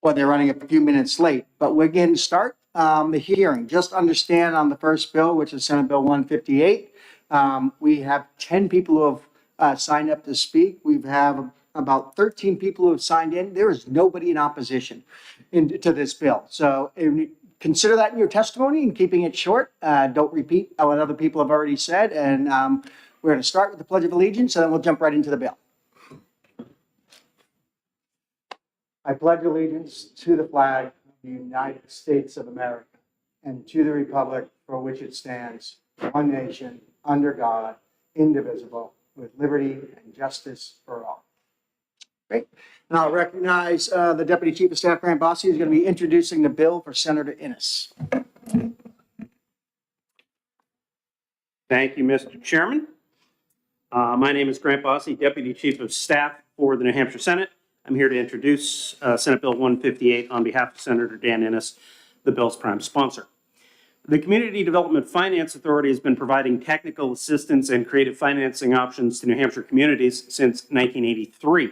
but they're running a few minutes late. But we're going to start the hearing. Just understand on the first bill, which is Senate Bill 158, we have 10 people who have signed up to speak. We have about 13 people who have signed in. There is nobody in opposition to this bill. So consider that in your testimony and keeping it short. Don't repeat what other people have already said. And we're going to start with the Pledge of Allegiance, and then we'll jump right into the bill. I pledge allegiance to the flag of the United States of America and to the republic for which it stands, one nation, under God, indivisible, with liberty and justice for all. Great. And I'll recognize the Deputy Chief of Staff, Grant Bossi, who's going to be introducing the bill for Senator Innes. Thank you, Mr. Chairman. My name is Grant Bossi, Deputy Chief of Staff for the New Hampshire Senate. I'm here to introduce Senate Bill 158 on behalf of Senator Dan Innes, the bill's prime sponsor. The Community Development Finance Authority has been providing technical assistance and creative financing options to New Hampshire communities since 1983.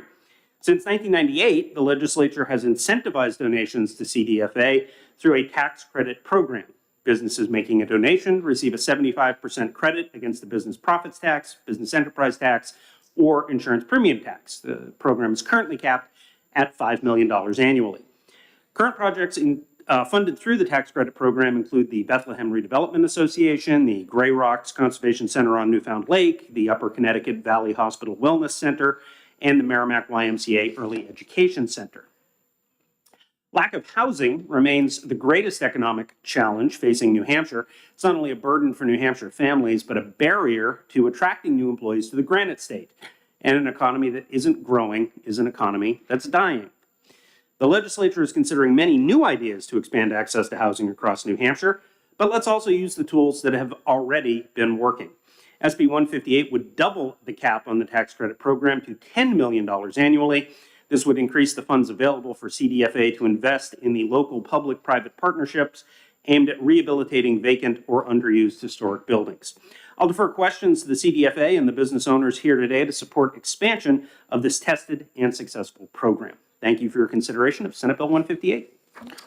Since 1998, the legislature has incentivized donations to CDFA through a tax credit program. Businesses making a donation receive a 75% credit against the business profits tax, business enterprise tax, or insurance premium tax. The program is currently capped at $5 million annually. Current projects funded through the tax credit program include the Bethlehem Redevelopment Association, the Grey Rocks Conservation Center on Newfound Lake, the Upper Connecticut Valley Hospital Wellness Center, and the Merrimack YMCA Early Education Center. Lack of housing remains the greatest economic challenge facing New Hampshire. It's not only a burden for New Hampshire families, but a barrier to attracting new employees to the Granite State. And an economy that isn't growing is an economy that's dying. The legislature is considering many new ideas to expand access to housing across New Hampshire, but let's also use the tools that have already been working. SB 158 would double the cap on the tax credit program to $10 million annually. This would increase the funds available for CDFA to invest in the local public-private partnerships aimed at rehabilitating vacant or underused historic buildings. I'll defer questions to the CDFA and the business owners here today to support expansion of this tested and successful program. Thank you for your consideration of Senate Bill 158.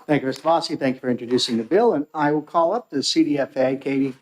Thank you, Mr. Bossi. Thank you for introducing the bill. And I will call up the CDFA. Katie,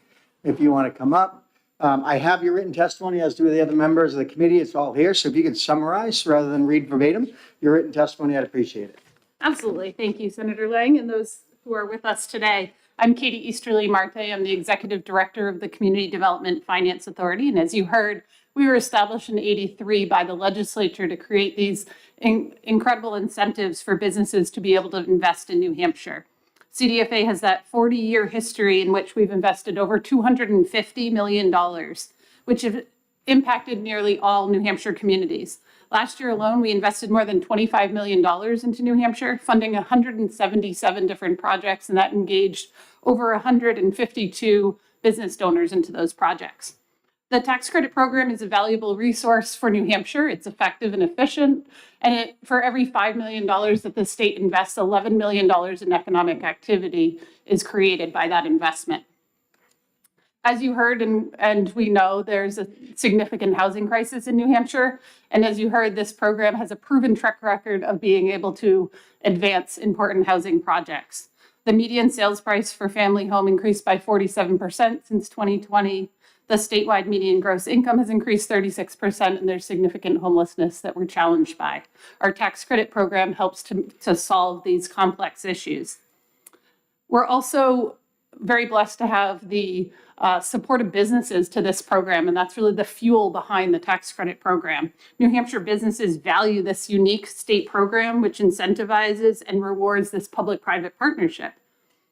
if you want to come up. I have your written testimony, as do the other members of the committee. It's all here. So if you could summarize rather than read verbatim your written testimony, I'd appreciate it. Absolutely. Thank you, Senator Lang, and those who are with us today. I'm Katie Easterly Marte. I'm the Executive Director of the Community Development Finance Authority. And as you heard, we were established in '83 by the legislature to create these incredible incentives for businesses to be able to invest in New Hampshire. CDFA has that 40-year history in which we've invested over $250 million, which have impacted nearly all New Hampshire communities. Last year alone, we invested more than $25 million into New Hampshire, funding 177 different projects, and that engaged over 152 business donors into those projects. The tax credit program is a valuable resource for New Hampshire. It's effective and efficient. And for every $5 million that the state invests, $11 million in economic activity is created by that investment. As you heard and we know, there's a significant housing crisis in New Hampshire. And as you heard, this program has a proven track record of being able to advance important housing projects. The median sales price for family home increased by 47% since 2020. The statewide median gross income has increased 36%, and there's significant homelessness that we're challenged by. Our tax credit program helps to solve these complex issues. We're also very blessed to have the support of businesses to this program, and that's really the fuel behind the tax credit program. New Hampshire businesses value this unique state program, which incentivizes and rewards this public-private partnership.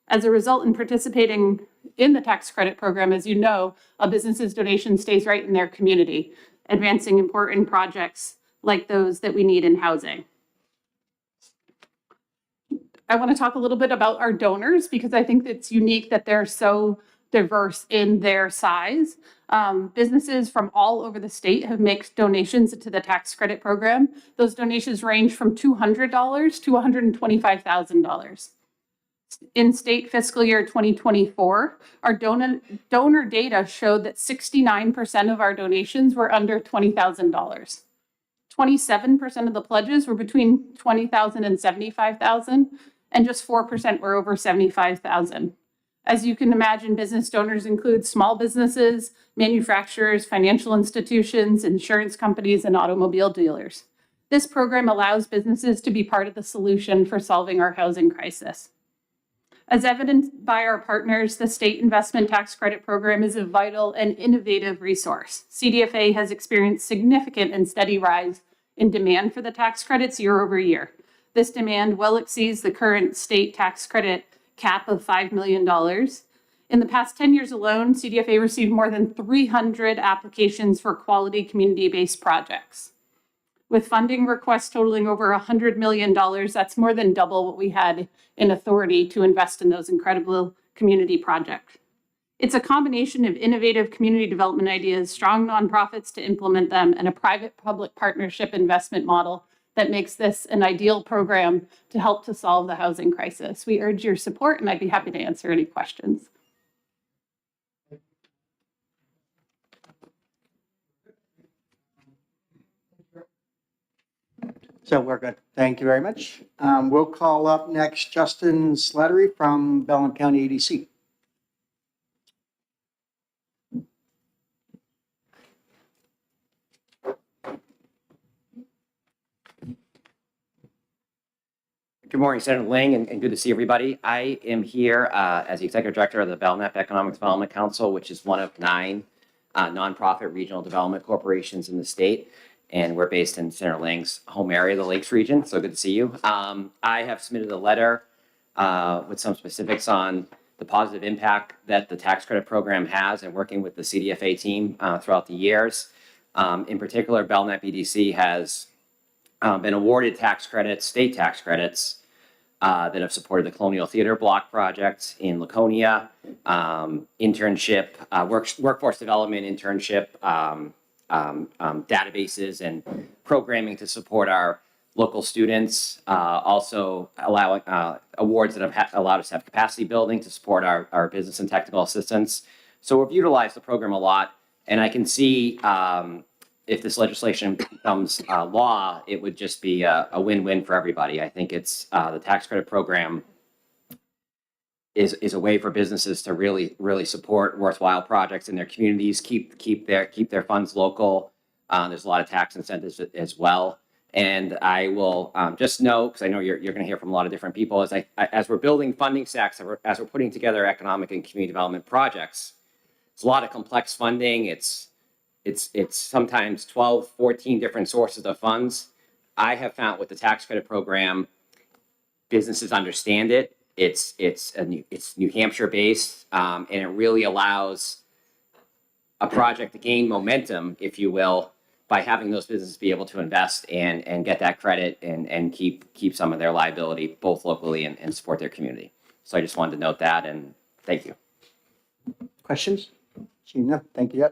As a result, in participating in the tax credit program, as you know, a business's donation stays right in their community, advancing important projects like those that we need in housing. I want to talk a little bit about our donors because I think it's unique that they're so diverse in their size. Businesses from all over the state have made donations to the tax credit program. Those donations range from $200 to $125,000. In state fiscal year 2024, our donor data showed that 69% of our donations were under $20,000. 27% of the pledges were between 20,000 and 75,000, and just 4% were over 75,000. As you can imagine, business donors include small businesses, manufacturers, financial institutions, insurance companies, and automobile dealers. This program allows businesses to be part of the solution for solving our housing crisis. As evidenced by our partners, the State Investment Tax Credit Program is a vital and innovative resource. CDFA has experienced significant and steady rise in demand for the tax credits year over year. This demand well exceeds the current state tax credit cap of $5 million. In the past 10 years alone, CDFA received more than 300 applications for quality community-based projects. With funding requests totaling over $100 million, that's more than double what we had in authority to invest in those incredible community projects. It's a combination of innovative community development ideas, strong nonprofits to implement them, and a private-public partnership investment model that makes this an ideal program to help to solve the housing crisis. We urge your support, and I'd be happy to answer any questions. So we're good. Thank you very much. We'll call up next Justin Slattery from Belknap County EDC. Good morning, Senator Lang, and good to see everybody. I am here as the Executive Director of the Belknap Economic Development Council, which is one of 9 nonprofit regional development corporations in the state. And we're based in Senator Lang's home area, the Lakes region. So good to see you. I have submitted a letter with some specifics on the positive impact that the tax credit program has and working with the CDFA team throughout the years. In particular, Belknap EDC has been awarded tax credits, state tax credits, that have supported the Colonial Theater Block project in Laconia, internship, workforce development internship, databases and programming to support our local students. Also allowing awards that have allowed us to have capacity building to support our business and technical assistance. So we've utilized the program a lot, and I can see if this legislation becomes law, it would just be a win-win for everybody. I think it's the tax credit program is a way for businesses to really support worthwhile projects in their communities, keep their funds local. There's a lot of tax incentives as well. And I will just know, because I know you're going to hear from a lot of different people, as we're building funding stacks, as we're putting together economic and community development projects, it's a lot of complex funding. It's sometimes 12, 14 different sources of funds. I have found with the tax credit program, businesses understand it. It's New Hampshire based, and it really allows a project to gain momentum, if you will, by having those businesses be able to invest and get that credit and keep some of their liability both locally and support their community. So I just wanted to note that, and thank you. Questions? Gina, thank you.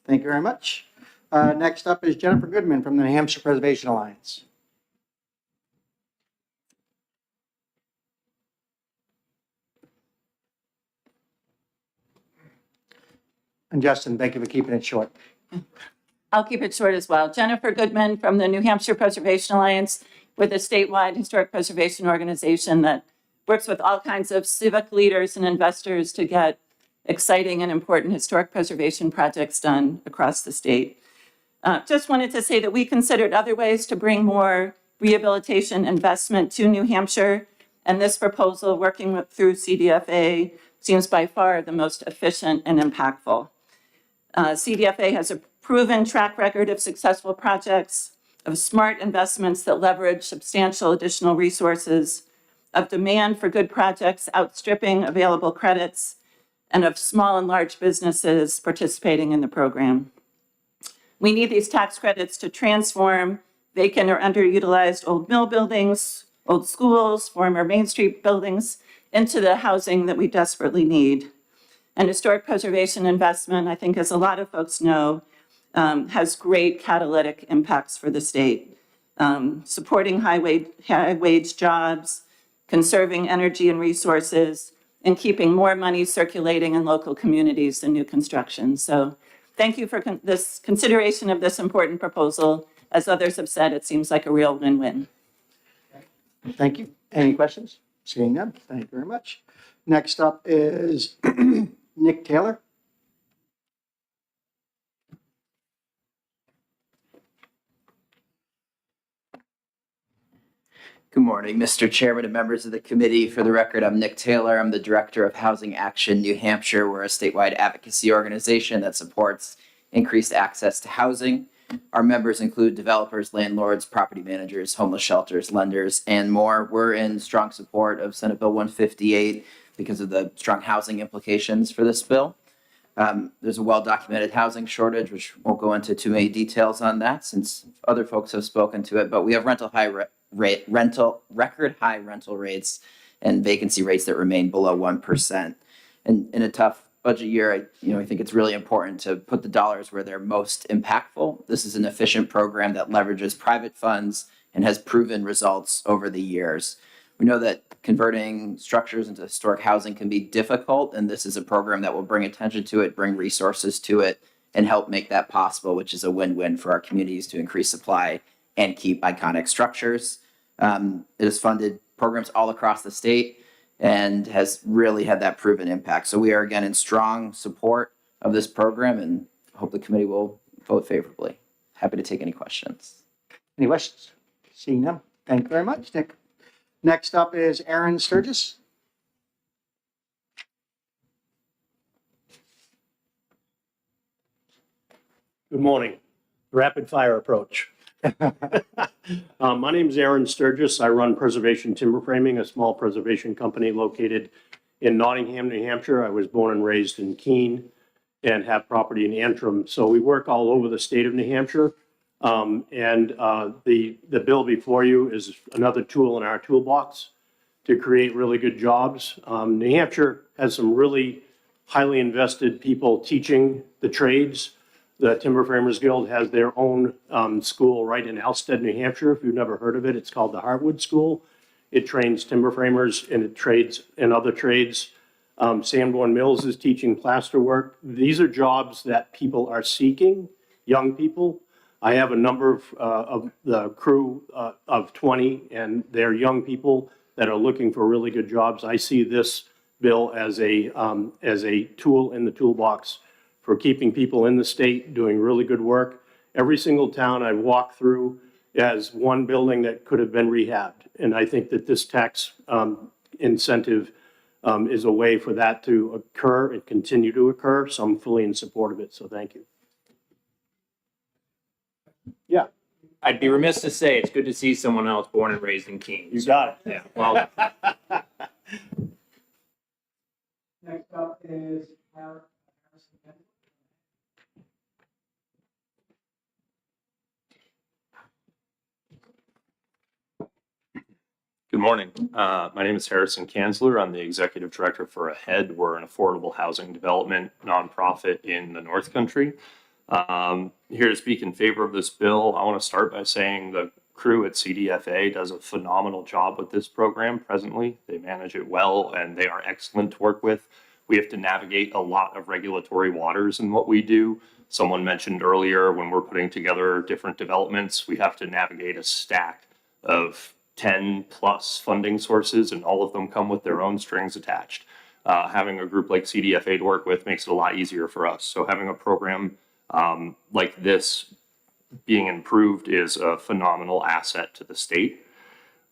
Thank you very much. Next up is Jennifer Goodman from the New Hampshire Preservation Alliance. And Justin, thank you for keeping it short. I'll keep it short as well. Jennifer Goodman from the New Hampshire Preservation Alliance, with a statewide historic preservation organization that works with all kinds of civic leaders and investors to get exciting and important historic preservation projects done across the state. Just wanted to say that we considered other ways to bring more rehabilitation investment to New Hampshire, and this proposal, working through CDFA, seems by far the most efficient and impactful. CDFA has a proven track record of successful projects, of smart investments that leverage substantial additional resources, of demand for good projects outstripping available credits, and of small and large businesses participating in the program. We need these tax credits to transform vacant or underutilized old mill buildings, old schools, former Main Street buildings into the housing that we desperately need. And historic preservation investment, I think, as a lot of folks know, has great catalytic impacts for the state, supporting high wage jobs, conserving energy and resources, and keeping more money circulating in local communities than new construction. So thank you for this consideration of this important proposal, as others have said, it seems like a real win-win. Thank you. Any questions? Seeing none, thank you very much. Next up is Nick Taylor. Good morning, Mr. Chairman and members of the committee. For the record, I'm Nick Taylor. I'm the Director of Housing Action New Hampshire. We're a statewide advocacy organization that supports increased access to housing. Our members include developers, landlords, property managers, homeless shelters, lenders, and more. We're in strong support of Senate Bill 158 because of the strong housing implications for this bill. There's a well-documented housing shortage, which won't go into too many details on that since other folks have spoken to it, but we have record high rental rates and vacancy rates that remain below 1%. And in a tough budget year, I think it's really important to put the dollars where they're most impactful. This is an efficient program that leverages private funds and has proven results over the years. We know that converting structures into historic housing can be difficult, and this is a program that will bring attention to it, bring resources to it, and help make that possible, which is a win-win for our communities to increase supply and keep iconic structures. It has funded programs all across the state and has really had that proven impact. So we are again in strong support of this program and hope the committee will vote favorably. Happy to take any questions. Any questions? Seeing none, thank you very much, Nick. Next up is Aaron Sturgis. Good morning. Rapid fire approach. My name is Aaron Sturgis. I run Preservation Timber Framing, a small preservation company located in Nottingham, New Hampshire. I was born and raised in Keene and have property in Antrim. So we work all over the state of New Hampshire. The bill before you is another tool in our toolbox to create really good jobs. New Hampshire has some really highly invested people teaching the trades. The Timber Framers Guild has their own school right in Elstead, New Hampshire. If you've never heard of it, it's called the Hartwood School. It trains timber framers and it trades in other trades. Sanborn Mills is teaching plaster work. These are jobs that people are seeking, young people. I have a number of the crew of 20, and they're young people that are looking for really good jobs. I see this bill as a tool in the toolbox for keeping people in the state doing really good work. Every single town I walk through has one building that could have been rehabbed. And I think that this tax incentive is a way for that to occur and continue to occur. So I'm fully in support of it. So thank you. Yeah, I'd be remiss to say it's good to see someone else born and raised in Keene. you got it. Yeah, well, Next up is Harrison. Good morning. My name is Harrison Kanzler. I'm the executive director for AHEAD. We're an affordable housing development nonprofit in the North Country. Here to speak in favor of this bill. I want to start by saying the crew at CDFA does a phenomenal job with this program presently. They manage it well and they are excellent to work with. We have to navigate a lot of regulatory waters in what we do. Someone mentioned earlier when we're putting together different developments, we have to navigate a stack of 10 plus funding sources, and all of them come with their own strings attached. Having a group like CDFA to work with makes it a lot easier for us. So having a program like this being improved is a phenomenal asset to the state.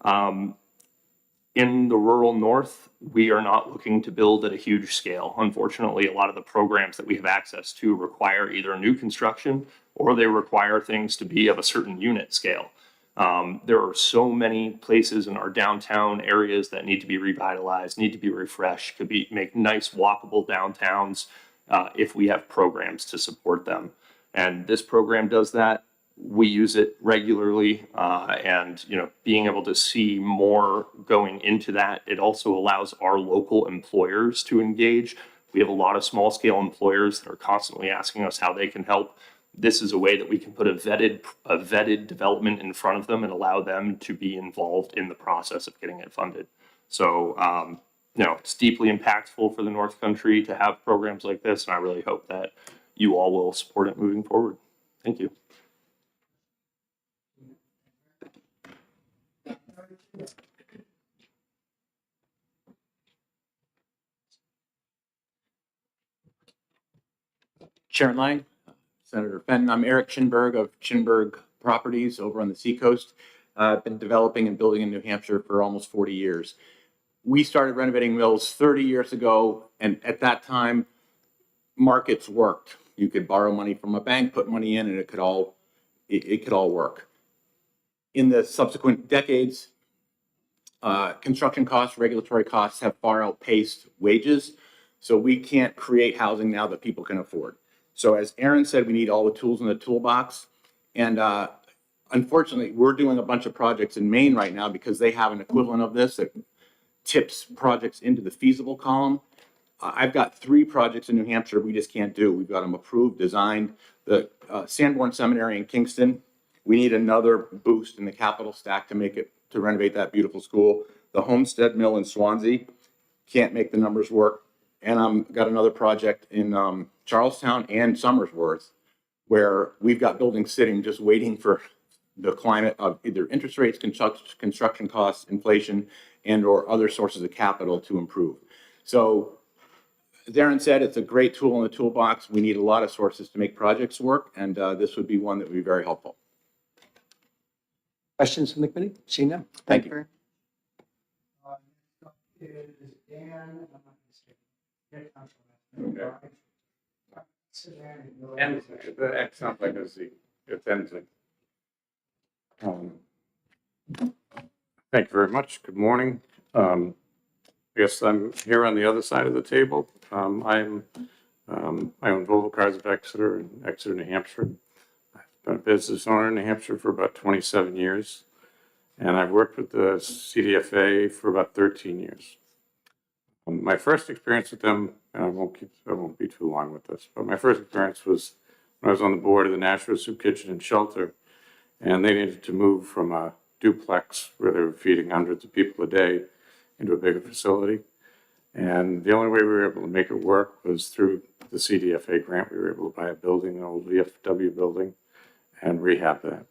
In the rural north, we are not looking to build at a huge scale. Unfortunately, a lot of the programs that we have access to require either new construction or they require things to be of a certain unit scale. There are so many places in our downtown areas that need to be revitalized, need to be refreshed, make nice walkable downtowns if we have programs to support them. And this program does that. We use it regularly, and being able to see more going into that, it also allows our local employers to engage. We have a lot of small scale employers that are constantly asking us how they can help. This is a way that we can put a vetted development in front of them and allow them to be involved in the process of getting it funded. So, it's deeply impactful for the North Country to have programs like this, and I really hope that you all will support it moving forward. Thank you. Chairman Lang, Senator Fenton, I'm Eric Chinberg of Chinberg Properties over on the seacoast. I've been developing and building in New Hampshire for almost 40 years. We started renovating mills 30 years ago, and at that time, markets worked. You could borrow money from a bank, put money in, and it could all work. In the subsequent decades, construction costs, regulatory costs have far outpaced wages, so we can't create housing now that people can afford. So as Aaron said, we need all the tools in the toolbox, and unfortunately, we're doing a bunch of projects in Maine right now because they have an equivalent of this that tips projects into the feasible column. I've got 3 projects in New Hampshire we just can't do. We've got them approved, designed. The Sanborn Seminary in Kingston, we need another boost in the capital stack to renovate that beautiful school. The Homestead Mill in Swansea, can't make the numbers work. And I've got another project in Charlestown and Somersworth where we've got buildings sitting just waiting for the climate of either interest rates, construction costs, inflation, and or other sources of capital to improve. So as Aaron said, it's a great tool in the toolbox. We need a lot of sources to make projects work, and this would be one that would be very helpful. Questions from the committee? Seeing none? Thank you. Very much. Is Dan, And the X sounds like a Z. It's Ensign. Thank you very much. Good morning. I guess I'm here on the other side of the table. I own Volvo Cars of Exeter in Exeter, New Hampshire. I've been a business owner in New Hampshire for about 27 years, and I've worked with the CDFA for about 13 years. My first experience with them, and I won't be too long with this, but my first experience was when I was on the board of the Nashua Soup Kitchen and Shelter, and they needed to move from a duplex where they were feeding hundreds of people a day into a bigger facility. And the only way we were able to make it work was through the CDFA grant. We were able to buy a building, an old VFW building, and rehab that.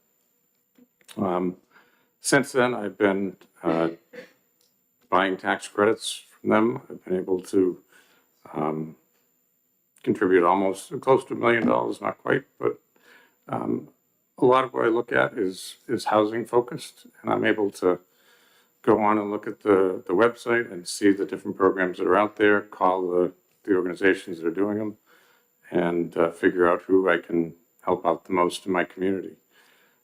Since then, I've been buying tax credits from them. I've been able to contribute almost close to $1 million, not quite, but a lot of what I look at is housing focused, and I'm able to go on and look at the website and see the different programs that are out there, call the organizations that are doing them, and figure out who I can help out the most in my community.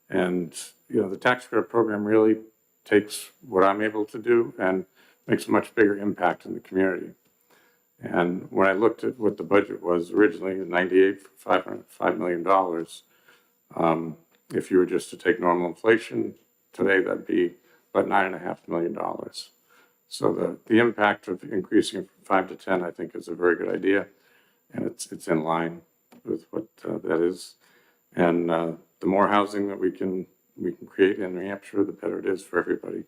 And, you know, the tax credit program really takes what I'm able to do and makes a much bigger impact in the community. And when I looked at what the budget was originally, 98 for $5 million, if you were just to take normal inflation today, that'd be about $9.5 million. So the impact of increasing it from 5 to 10, I think, is a very good idea, and it's in line with what that is. And the more housing that we can create in New Hampshire, the better it is for everybody.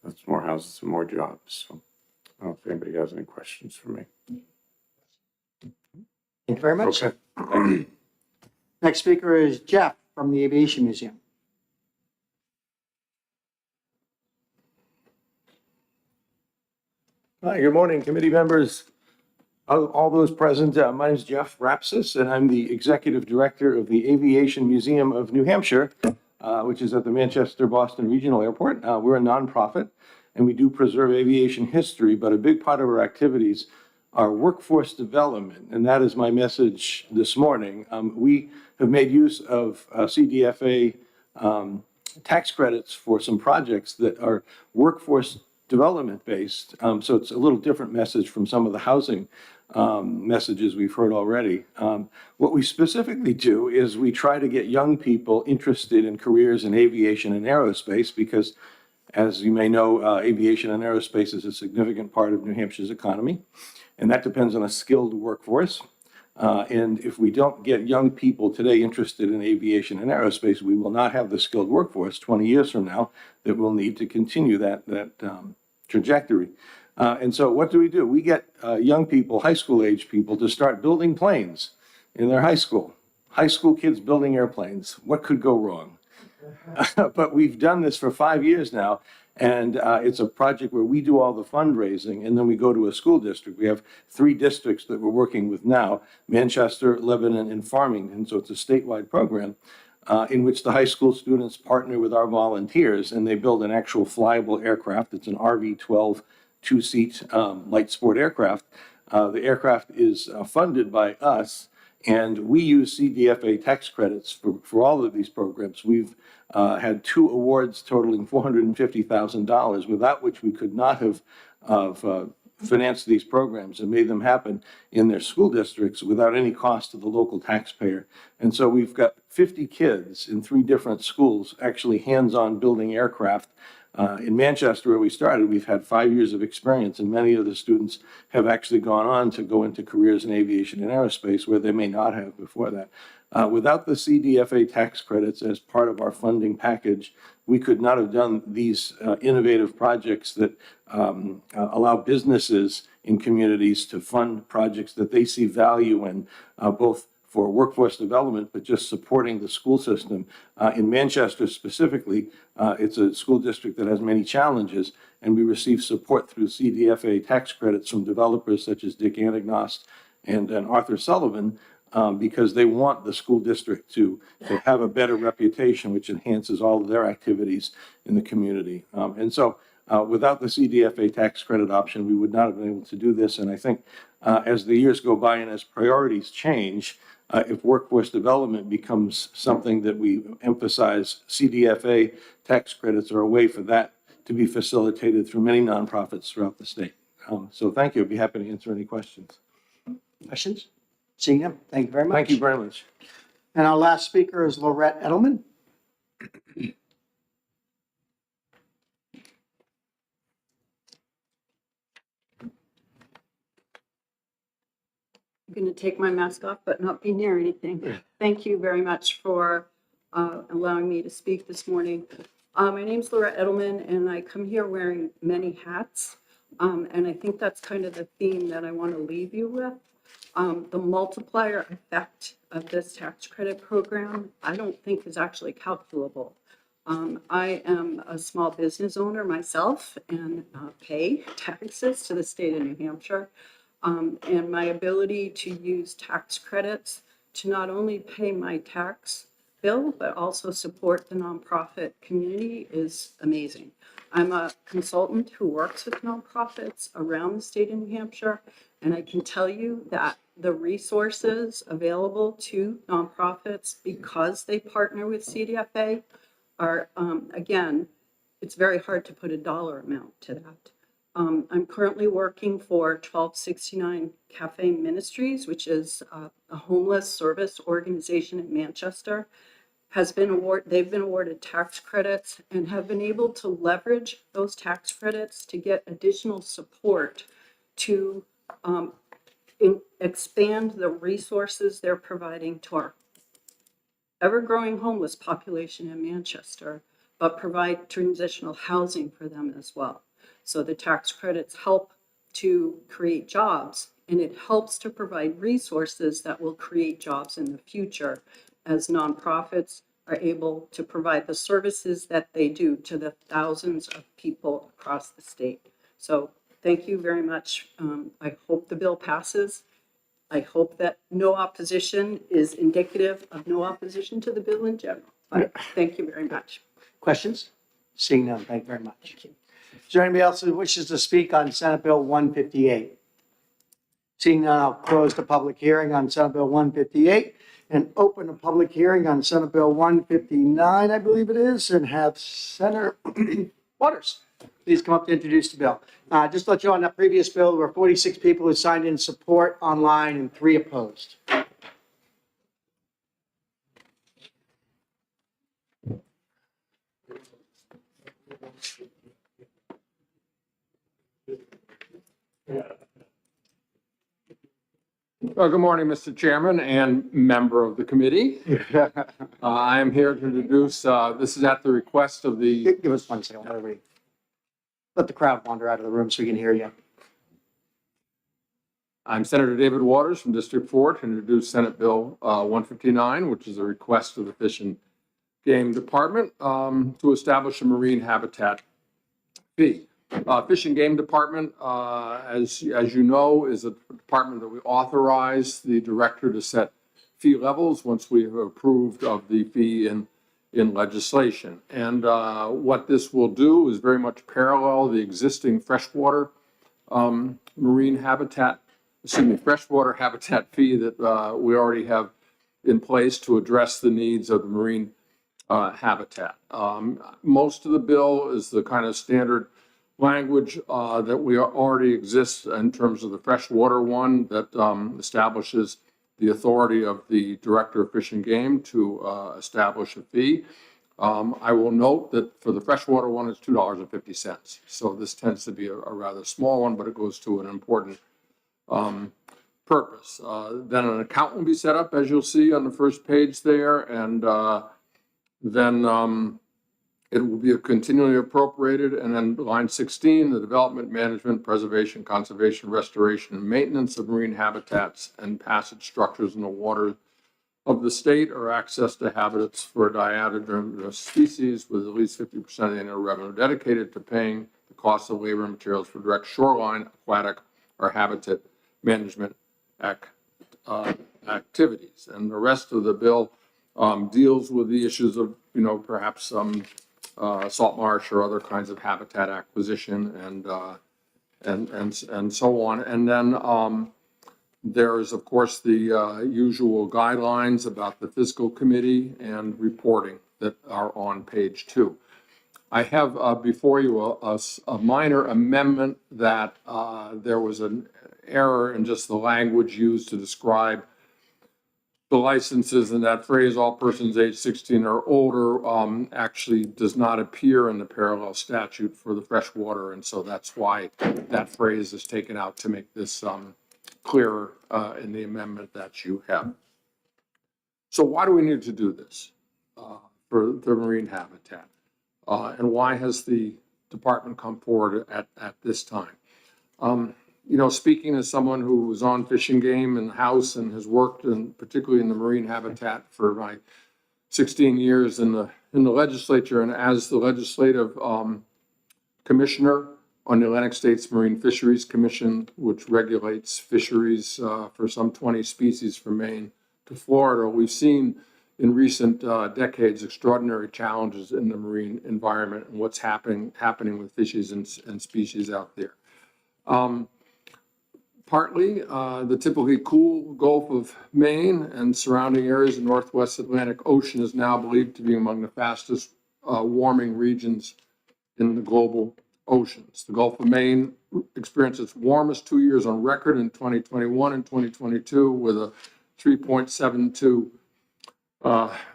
That's more houses and more jobs. So I don't know if anybody has any questions for me. Thank you very much. Okay. Next speaker is Jeff from the Aviation Museum. Hi, good morning, committee members. All those present, my name is Jeff Rapsis, and I'm the Executive Director of the Aviation Museum of New Hampshire, which is at the Manchester-Boston Regional Airport. We're a nonprofit, and we do preserve aviation history, but a big part of our activities are workforce development, and that is my message this morning. We have made use of CDFA tax credits for some projects that are workforce development based. So it's a little different message from some of the housing messages we've heard already. What we specifically do is we try to get young people interested in careers in aviation and aerospace because, as you may know, aviation and aerospace is a significant part of New Hampshire's economy, and that depends on a skilled workforce. And if we don't get young people today interested in aviation and aerospace, we will not have the skilled workforce 20 years from now that we'll need to continue that trajectory. And so what do? We get young people, high school age people, to start building planes in their high school. High school kids building airplanes. What could go wrong? But we've done this for 5 years now, And it's a project where we do all the fundraising and then we go to a school district. We have 3 districts that we're working with now, Manchester, Lebanon, and Farmington. So it's a statewide program in which the high school students partner with our volunteers and they build an actual flyable aircraft. It's an RV-12 2-seat light sport aircraft. The aircraft is funded by us, and we use CDFA tax credits for all of these programs. We've had 2 awards totaling $450,000, without which we could not have financed these programs and made them happen in their school districts without any cost to the local taxpayer. And so we've got 50 kids in 3 different schools actually hands-on building aircraft. In Manchester, where we started, we've had 5 years of experience, and many of the students have actually gone on to go into careers in aviation and aerospace where they may not have before that. Without the CDFA tax credits as part of our funding package, we could not have done these innovative projects that allow businesses in communities to fund projects that they see value in, both for workforce development, but just supporting the school system. In Manchester specifically, it's a school district that has many challenges, and we receive support through CDFA tax credits from developers such as Dick Anagnost and Arthur Sullivan, because they want the school district to have a better reputation, which enhances all of their activities in the community. And so without the CDFA tax credit option, we would not have been able to do this. And I think as the years go by and as priorities change, if workforce development becomes something that we emphasize, CDFA tax credits are a way for that to be facilitated through many nonprofits throughout the state. So thank you. I'd be happy to answer any questions. Questions? Seeing none, thank you very much. Thank you very much. And our last speaker is Lorette Edelman. I'm going to take my mask off, but not be near anything. Thank you very much for allowing me to speak this morning. My name's Laura Edelman, and I come here wearing many hats. And I think that's kind of the theme that I want to leave you with. The multiplier effect of this tax credit program, I don't think is actually calculable. I am a small business owner myself and pay taxes to the state of New Hampshire. And my ability to use tax credits to not only pay my tax bill, but also support the nonprofit community is amazing. I'm a consultant who works with nonprofits around the state of New Hampshire, and I can tell you that the resources available to nonprofits because they partner with CDFA are, again, it's very hard to put a dollar amount to that. I'm currently working for 1269 Cafe Ministries, which is a homeless service organization in Manchester. They've been awarded tax credits and have been able to leverage those tax credits to get additional support to expand the resources they're providing to our ever-growing homeless population in Manchester, but provide transitional housing for them as well. So the tax credits help to create jobs, and it helps to provide resources that will create jobs in the future as nonprofits are able to provide the services that they do to the thousands of people across the state. So thank you very much. I hope the bill passes. I hope that no opposition is indicative of no opposition to the bill in general. But thank you very much. Questions? Seeing none, thank you very much. Is there anybody else who wishes to speak on Senate Bill 158? Seeing none, I'll close the public hearing on Senate Bill 158 and open a public hearing on Senate Bill 159, I believe it is, and have Senator Waters please come up to introduce the bill. Just to let you know, on that previous bill, there were 46 people who signed in support online and 3 opposed. Well, good morning, Mr. Chairman and member of the committee. I am here to introduce, this is at the request of the, Give us 1 second. Let the crowd wander out of the room so we can hear you. I'm Senator David Waters from District 4 to introduce Senate Bill 159, which is a request of the Fish and Game Department to establish a marine habitat fee. Fish and Game Department, as you know, is a department that we authorize the director to set fee levels once we have approved of the fee in legislation. And what this will do is very much parallel the existing freshwater freshwater habitat fee that we already have in place to address the needs of the marine habitat. Most of the bill is the kind of standard language that we already exists in terms of the freshwater one that establishes the authority of the Director of Fish and Game to establish a fee. I will note that for the freshwater one, it's $2.50. So this tends to be a rather small one, but it goes to an important purpose. Then an account will be set up, as you'll see on the first page there, and then it will be continually appropriated. And then line 16, the development, management, preservation, conservation, restoration, and maintenance of marine habitats and passage structures in the water of the state or access to habitats for diadromous species with at least 50% of the annual revenue dedicated to paying the cost of labor and materials for direct shoreline, aquatic, or habitat management activities. And the rest of the bill deals with the issues of, perhaps salt marsh or other kinds of habitat acquisition and so on. And then there is, of course, the usual guidelines about the fiscal committee and reporting that are on page 2. I have before you a minor amendment that there was an error in just the language used to describe the licenses, and that phrase, all persons age 16 or older, actually does not appear in the parallel statute for the freshwater. And so that's why that phrase is taken out to make this clearer in the amendment that you have. So why do we need to do this for the marine habitat? And why has the department come forward at this time? Speaking as someone who was on Fish and Game and House and has worked particularly in the marine habitat for my 16 years in the legislature, and as the legislative commissioner on the Atlantic States Marine Fisheries Commission, which regulates fisheries for some 20 species from Maine to Florida, we've seen in recent decades extraordinary challenges in the marine environment and what's happening with fishes and species out there. Partly, the typically cool Gulf of Maine and surrounding areas of the Northwest Atlantic Ocean is now believed to be among the fastest warming regions in the global oceans. The Gulf of Maine experienced its warmest 2 years on record in 2021 and 2022 with a 3.72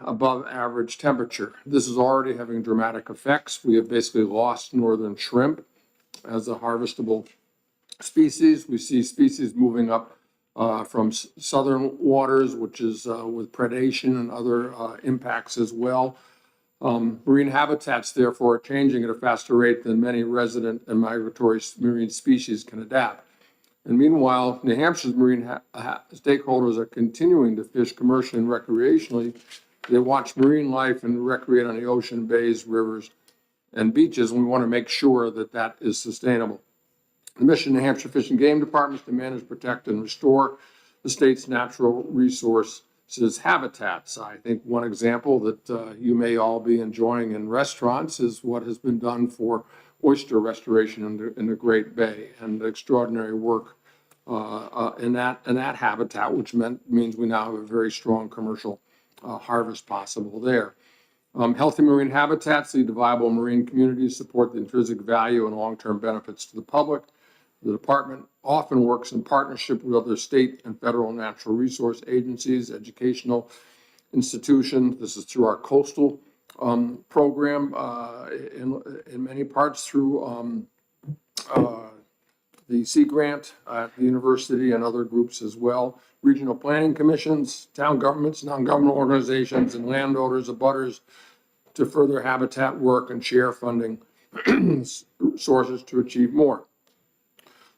above average temperature. This is already having dramatic effects. We have basically lost northern shrimp as a harvestable species. We see species moving up from southern waters, which is with predation and other impacts as well. Marine habitats, therefore, are changing at a faster rate than many resident and migratory marine species can adapt. And meanwhile, New Hampshire's marine stakeholders are continuing to fish commercially and recreationally. They watch marine life and recreate on the ocean, bays, rivers, and beaches, and we want to make sure that that is sustainable. The mission of the New Hampshire Fish and Game Department is to manage, protect, and restore the state's natural resources habitats. I think one example that you may all be enjoying in restaurants is what has been done for oyster restoration in the Great Bay, and the extraordinary work in that habitat, which means we now have a very strong commercial harvest possible there. Healthy marine habitats lead to viable marine communities, support the intrinsic value and long-term benefits to the public. The department often works in partnership with other state and federal natural resource agencies, educational institutions. This is through our coastal program in many parts through the Sea Grant at the university and other groups as well. Regional planning commissions, town governments, non-governmental organizations, and landowners, abutters to further habitat work and share funding sources to achieve more.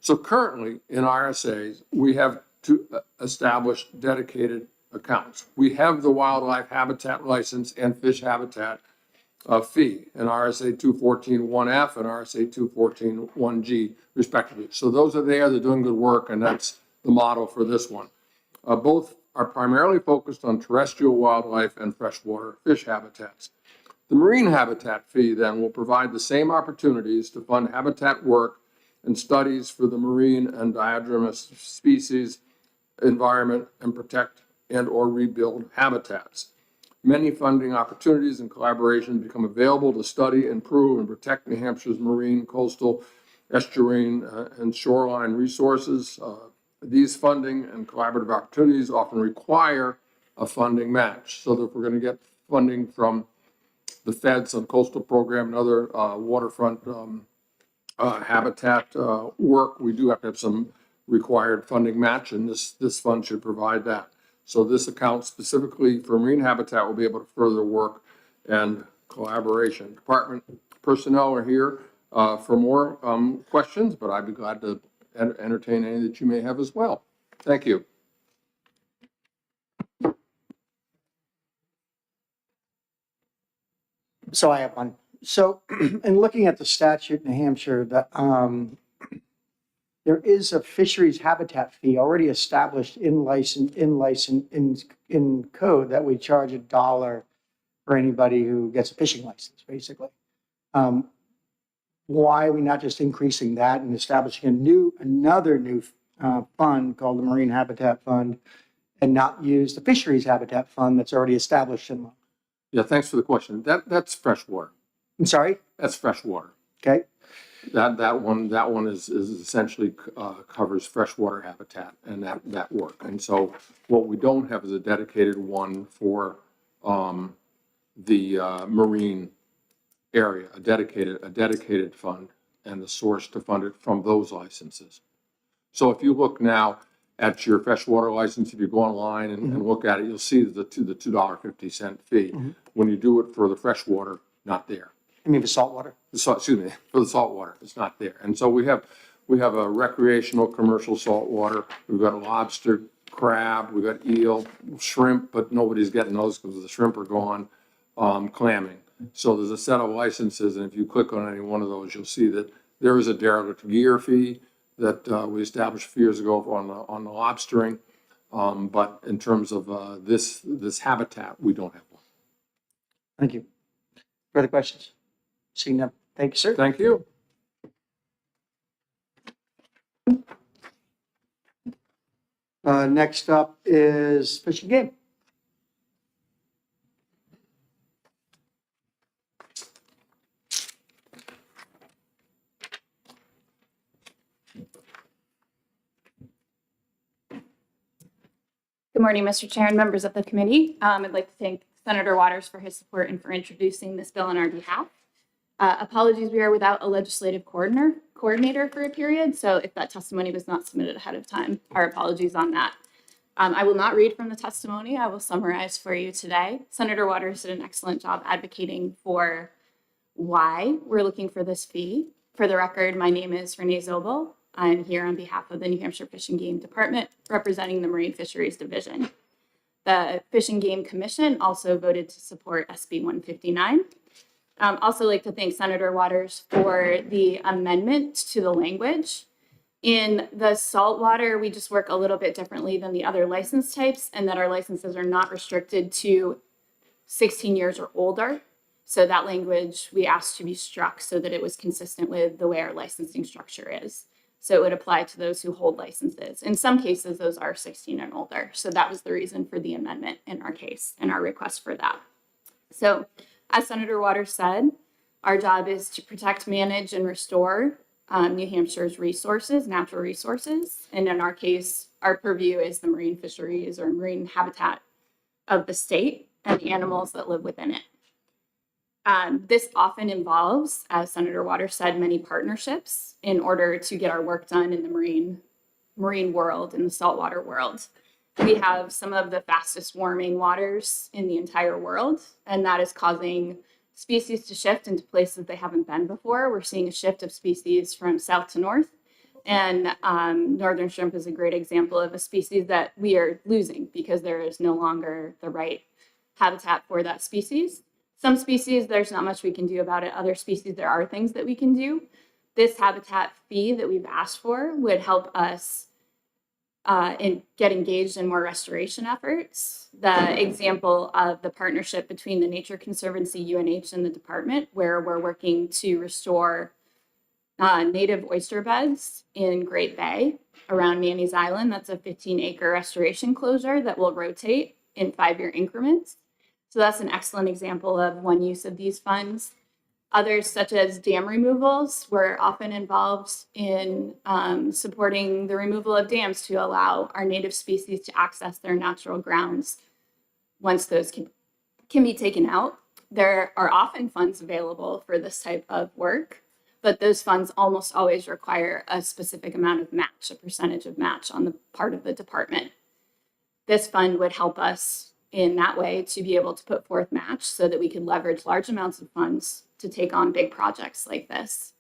So currently in RSAs, we have to establish dedicated accounts. We have the wildlife habitat license and fish habitat fee, an RSA 214-1F and RSA 214-1G respectively. So those are there, they're doing good work, and that's the model for this one. Both are primarily focused on terrestrial wildlife and freshwater fish habitats. The marine habitat fee then will provide the same opportunities to fund habitat work and studies for the marine and diadromous species environment and protect and or rebuild habitats. Many funding opportunities and collaborations become available to study, improve, and protect New Hampshire's marine, coastal, estuarine, and shoreline resources. These funding and collaborative opportunities often require a funding match. So that if we're going to get funding from the feds on coastal program and other waterfront habitat work, we do have to have some required funding match, and this fund should provide that. So this account specifically for marine habitat will be able to further work and collaboration. Department personnel are here for more questions, but I'd be glad to entertain any that you may have as well. Thank you. So I have one. So in looking at the statute in New Hampshire, that there is a fisheries habitat fee already established in code that we charge $1 for anybody who gets a fishing license, basically. Why are we not just increasing that and establishing another new fund called the Marine Habitat Fund and not use the Fisheries Habitat Fund that's already established in law? Yeah, thanks for the question. That's freshwater. I'm sorry? That's freshwater. Okay. That one is essentially covers freshwater habitat and that work. And so what we don't have is a dedicated one for the marine area, a dedicated fund and the source to fund it from those licenses. So if you look now at your freshwater license, if you go online and look at it, you'll see the $2.50 fee. When you do it for the freshwater, not there. I mean, the saltwater. Excuse me, for the saltwater, it's not there. And so we have a recreational commercial saltwater. We've got lobster, crab, we've got eel, shrimp, but nobody's getting those because the shrimp are gone, clamming. So there's a set of licenses, and if you click on any one of those, you'll see that there is a derelict gear fee that we established a few years ago on the lobstering. But in terms of this habitat, we don't have one. Thank you. Further questions? Seeing none. Thank you, sir. Thank you. Next up is Fish and Game. Good morning, Mr. Chair and members of the committee. I'd like to thank Senator Waters for his support and for introducing this bill on our behalf. Apologies, we are without a legislative coordinator for a period, so if that testimony was not submitted ahead of time, our apologies on that. I will not read from the testimony. I will summarize for you today. Senator Waters did an excellent job advocating for why we're looking for this fee. For the record, my name is Renee Zobel. I'm here on behalf of the New Hampshire Fish and Game Department, representing the Marine Fisheries Division. The Fish and Game Commission also voted to support SB 159. Also like to thank Senator Waters for the amendment to the language. In the saltwater, we just work a little bit differently than the other license types, and that our licenses are not restricted to 16 years or older. So that language we asked to be struck so that it was consistent with the way our licensing structure is. So it would apply to those who hold licenses. In some cases, those are 16 and older. So that was the reason for the amendment in our case and our request for that. So as Senator Waters said, our job is to protect, manage, and restore New Hampshire's resources, natural resources. And in our case, our purview is the marine fisheries or marine habitat of the state and the animals that live within it. This often involves, as Senator Waters said, many partnerships in order to get our work done in the marine world, in the saltwater world. We have some of the fastest warming waters in the entire world, and that is causing species to shift into places they haven't been before. We're seeing a shift of species from south to north, and northern shrimp is a great example of a species that we are losing because there is no longer the right habitat for that species. Some species, there's not much we can do about it. Other species, there are things that we can do. This habitat fee that we've asked for would help us get engaged in more restoration efforts. The example of the partnership between the Nature Conservancy, UNH, and the department, where we're working to restore native oyster beds in Great Bay around Manny's Island. That's a 15-acre restoration closure that will rotate in 5-year increments. So that's an excellent example of one use of these funds. Others, such as dam removals, we're often involved in supporting the removal of dams to allow our native species to access their natural grounds once those can be taken out. There are often funds available for this type of work, but those funds almost always require a specific amount of match, a percentage of match on the part of the department. This fund would help us in that way to be able to put forth match so that we can leverage large amounts of funds to take on big projects like this.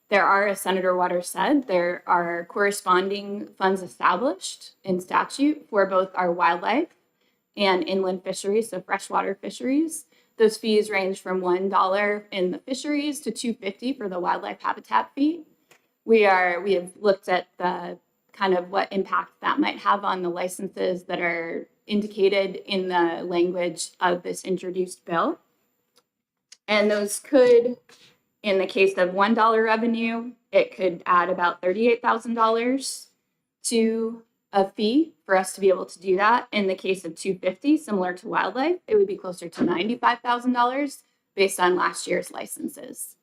There are, as Senator Waters said, there are corresponding funds established in statute for both our wildlife and inland fisheries, so freshwater fisheries. Those fees range from $1 in the fisheries to $2.50 for the wildlife habitat fee. We have looked at the kind of what impact that might have on the licenses that are indicated in the language of this introduced bill. And those could, in the case of $1 revenue, it could add about $38,000 to a fee for us to be able to do that. In the case of $2.50, similar to wildlife, it would be closer to $95,000 based on last year's licenses.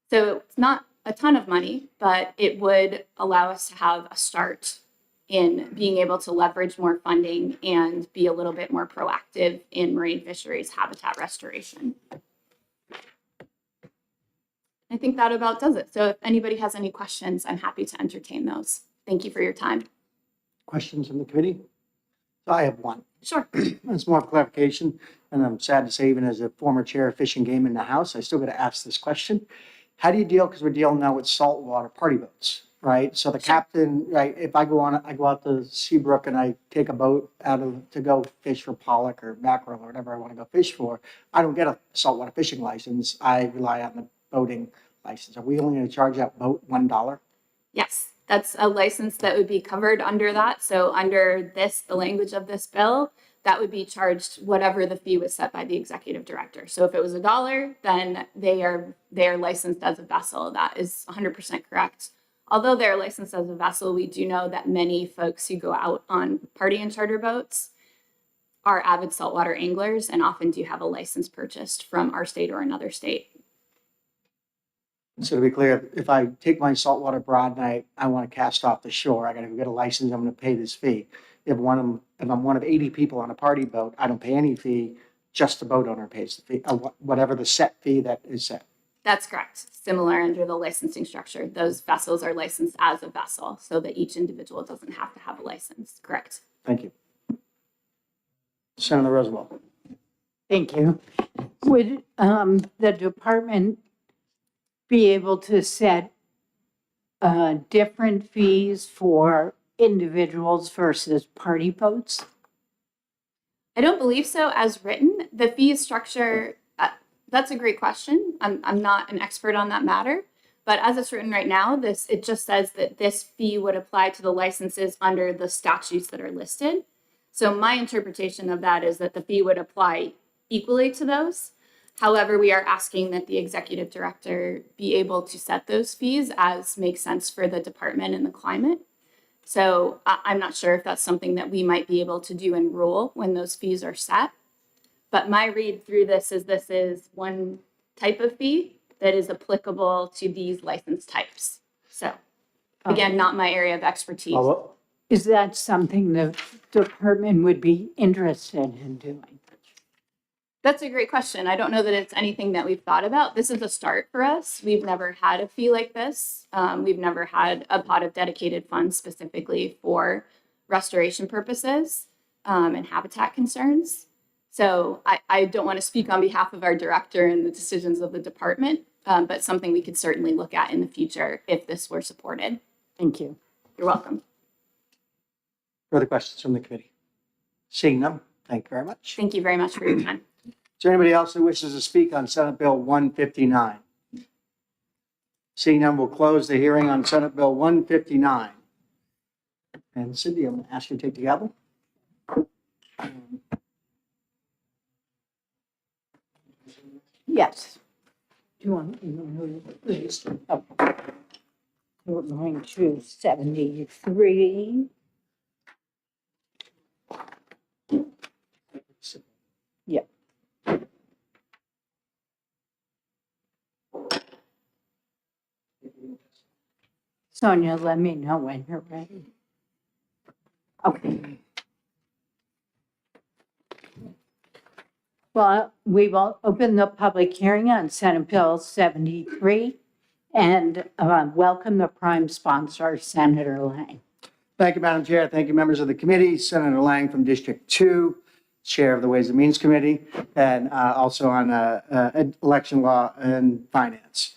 So it's not a ton of money, but it would allow us to have a start in being able to leverage more funding and be a little bit more proactive in marine fisheries habitat restoration. I think that about does it. So if anybody has any questions, I'm happy to entertain those. Thank you for your time. Questions from the committee? I have one. Sure. It's more of clarification, and I'm sad to say, even as a former chair of Fish and Game in the House, I still got to ask this question. How do you deal, because we're dealing now with saltwater party boats, right? So the captain, right, if I go out to Seabrook and I take a boat to go fish for pollock or mackerel or whatever I want to go fish for, I don't get a saltwater fishing license. I rely on the boating license. Are we only going to charge that boat $1? Yes, that's a license that would be covered under that. So under this, the language of this bill, that would be charged whatever the fee was set by the executive director. So if it was $1, then they are licensed as a vessel. That is 100% correct. Although they're licensed as a vessel, we do know that many folks who go out on party and charter boats are avid saltwater anglers and often do have a license purchased from our state or another state. So to be clear, if I take my saltwater broad and I want to cast off the shore, I got to go get a license, I'm going to pay this fee. If I'm one of 80 people on a party boat, I don't pay any fee, just the boat owner pays the fee, whatever the set fee that is set. That's correct. Similar under the licensing structure. Those vessels are licensed as a vessel so that each individual doesn't have to have a license. Correct. Thank you. Senator Roosevelt. Thank you. Would the department be able to set different fees for individuals versus party boats? I don't believe so as written. The fee structure, that's a great question. I'm not an expert on that matter, but as it's written right now, it just says that this fee would apply to the licenses under the statutes that are listed. So my interpretation of that is that the fee would apply equally to those. However, we are asking that the executive director be able to set those fees as makes sense for the department and the climate. So I'm not sure if that's something that we might be able to do in rule when those fees are set. But my read through this is one type of fee that is applicable to these license types. So again, not my area of expertise. Is that something the department would be interested in doing? That's a great question. I don't know that it's anything that we've thought about. This is a start for us. We've never had a fee like this. We've never had a pot of dedicated funds specifically for restoration purposes and habitat concerns. So I don't want to speak on behalf of our director and the decisions of the department, but something we could certainly look at in the future if this were supported. Thank you. You're welcome. Further questions from the committee? Seeing none, thank you very much. Thank you very much for your time. there anybody else who wishes to speak on Senate Bill 159? Seeing none, we'll close the hearing on Senate Bill 159. And Cindy, I'm going to ask you to take the gavel. Yes. Do you want me to move these? Oh. We're going to 73. Yep. Sonia, let me know when you're ready. Okay. Well, we will open the public hearing on Senate Bill 73 and welcome the prime sponsor, Senator Lang. Thank you, Madam Chair. Thank you, members of the committee. Senator Lang from District 2, Chair of the Ways and Means Committee, and also on election law and finance.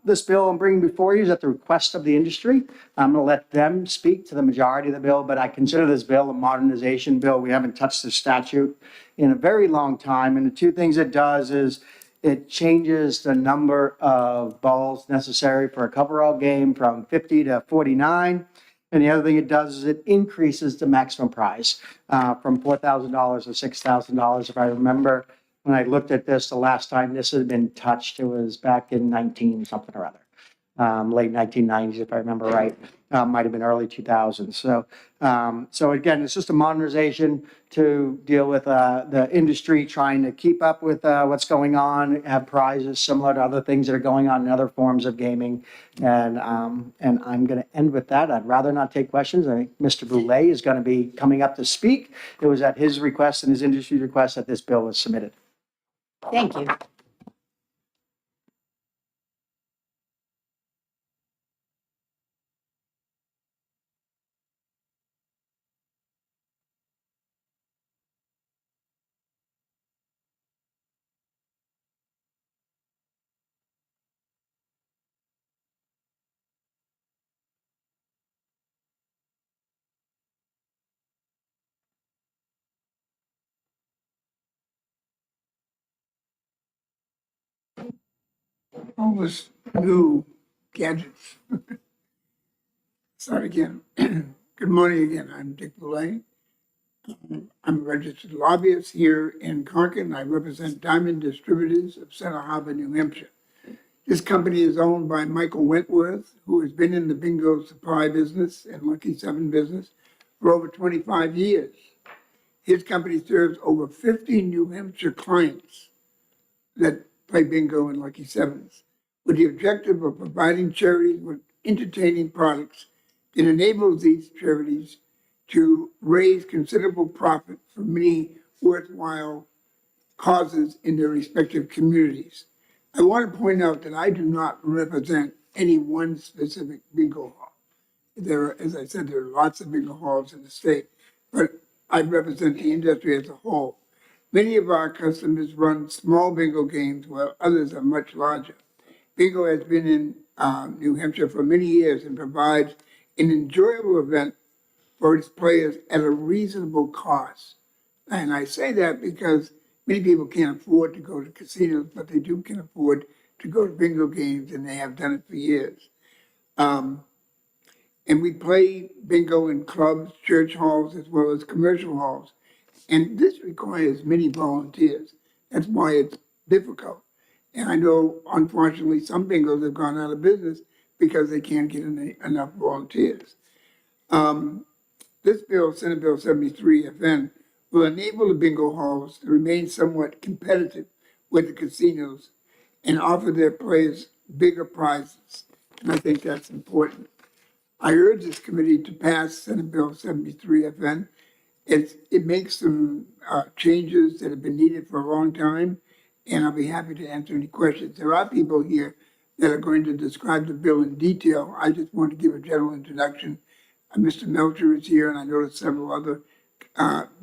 This bill I'm bringing before you is at the request of the industry. I'm going to let them speak to the majority of the bill, but I consider this bill a modernization bill. We haven't touched the statute in a very long time, and the two things it does is it changes the number of balls necessary for a coverall game from 50 to 49. And the other thing it does is it increases the maximum prize from $4,000 to $6,000. If I remember, when I looked at this the last time this had been touched, it was back in 19 something or other. Late 1990s, if I remember right, might have been early 2000s. So again, it's just a modernization to deal with the industry trying to keep up with what's going on, have prizes similar to other things that are going on in other forms of gaming. And I'm going to end with that. I'd rather not take questions. I think Mr. Boulay is going to be coming up to speak. It was at his request and his industry's request that this bill was submitted. Thank you. All this new gadgets. Start again. Good morning again. I'm Dick Boulay. I'm a registered lobbyist here in Concord, and I represent Diamond Distributors of Center Harbor, New Hampshire. This company is owned by Michael Wentworth, who has been in the bingo supply business and Lucky 7 business for over 25 years. His company serves over 50 New Hampshire clients that play bingo and Lucky Sevens, with the objective of providing charities with entertaining products that enables these charities to raise considerable profit for many worthwhile causes in their respective communities. I want to point out that I do not represent any one specific bingo hall. There are, as I said, there are lots of bingo halls in the state, but I represent the industry as a whole. Many of our customers run small bingo games while others are much larger. Bingo has been in New Hampshire for many years and provides an enjoyable event for its players at a reasonable cost. And I say that because many people can't afford to go to casinos, but they can afford to go to bingo games, and they have done it for years. And we play bingo in clubs, church halls, as well as commercial halls. And this requires many volunteers. That's why it's difficult. And I know, unfortunately, some bingos have gone out of business because they can't get enough volunteers. This bill, Senate Bill 73 FN, will enable the bingo halls to remain somewhat competitive with the casinos and offer their players bigger prizes. And I think that's important. I urge this committee to pass Senate Bill 73 FN. It makes some changes that have been needed for a long time, and I'll be happy to answer any questions. There are people here that are going to describe the bill in detail. I just want to give a general introduction. Mr. Melcher is here, and I noticed several other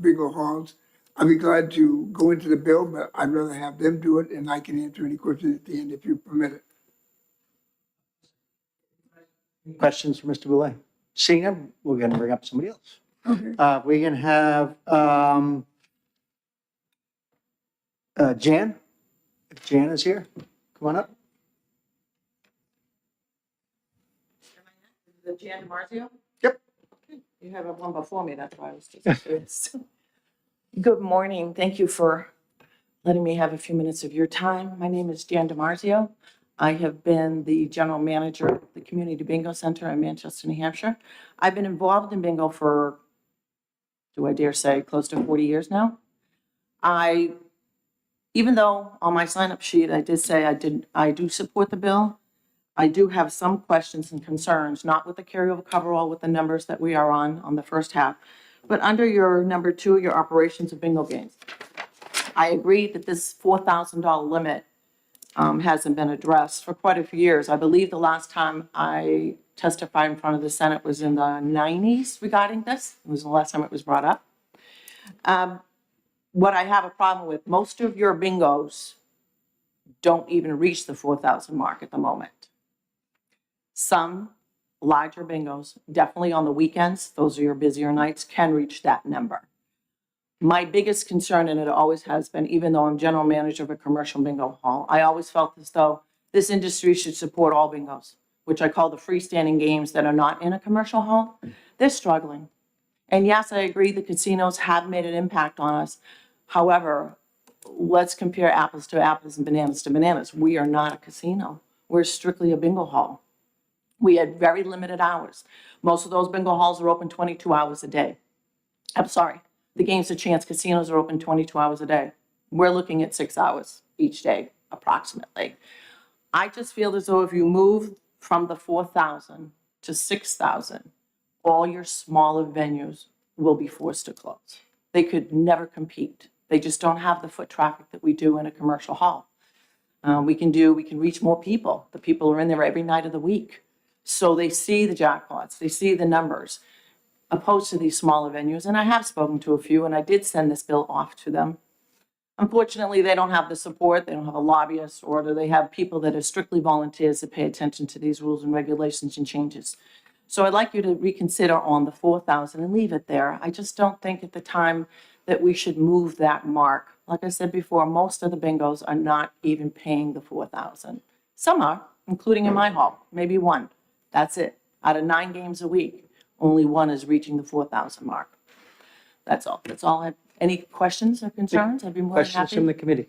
bingo halls. I'll be glad to go into the bill, but I'd rather have them do it, and I can answer any questions at the end if you permit it. Questions for Mr. Boulay? Seeing them, we're going to bring up somebody else. Okay. We can have Jan, if Jan is here, come on up. The Jan DiMarzio? Yep. You have one before me, that's why I was just curious. Good morning. Thank you for letting me have a few minutes of your time. My name is Jan DiMarzio. I have been the general manager of the Community Bingo Center in Manchester, New Hampshire. I've been involved in bingo for, do I dare say, close to 40 years now. Even though on my sign-up sheet, I did say I do support the bill, I do have some questions and concerns, not with the carryover coverall with the numbers that we are on the first half, but under your number 2, your operations of bingo games. I agree that this $4,000 limit hasn't been addressed for quite a few years. I believe the last time I testified in front of the Senate was in the 90s regarding this. It was the last time it was brought up. What I have a problem with, most of your bingos don't even reach the 4,000 mark at the moment. Some larger bingos, definitely on the weekends, those are your busier nights, can reach that number. My biggest concern, and it always has been, even though I'm general manager of a commercial bingo hall, I always felt as though this industry should support all bingos, which I call the freestanding games that are not in a commercial hall. They're struggling. And yes, I agree the casinos have made an impact on us. However, let's compare apples to apples and bananas to bananas. We are not a casino. We're strictly a bingo hall. We had very limited hours. Most of those bingo halls are open 22 hours a day. I'm sorry, the Games of Chance casinos are open 22 hours a day. We're looking at 6 hours each day, approximately. I just feel as though if you move from the 4,000 to 6,000, all your smaller venues will be forced to close. They could never compete. They just don't have the foot traffic that we do in a commercial hall. We can reach more people. The people are in there every night of the week. So they see the jackpots, they see the numbers, opposed to these smaller venues. And I have spoken to a few, and I did send this bill off to them. Unfortunately, they don't have the support, they don't have a lobbyist, or do they have people that are strictly volunteers that pay attention to these rules and regulations and changes. So I'd like you to reconsider on the 4,000 and leave it there. I just don't think at the time that we should move that mark. Like I said before, most of the bingos are not even paying the 4,000. Some are, including in my hall, maybe one. That's it. Out of 9 games a week, only one is reaching the 4,000 mark. That's all. That's all. Any questions or concerns? I'd be more than Questions happy. from the committee?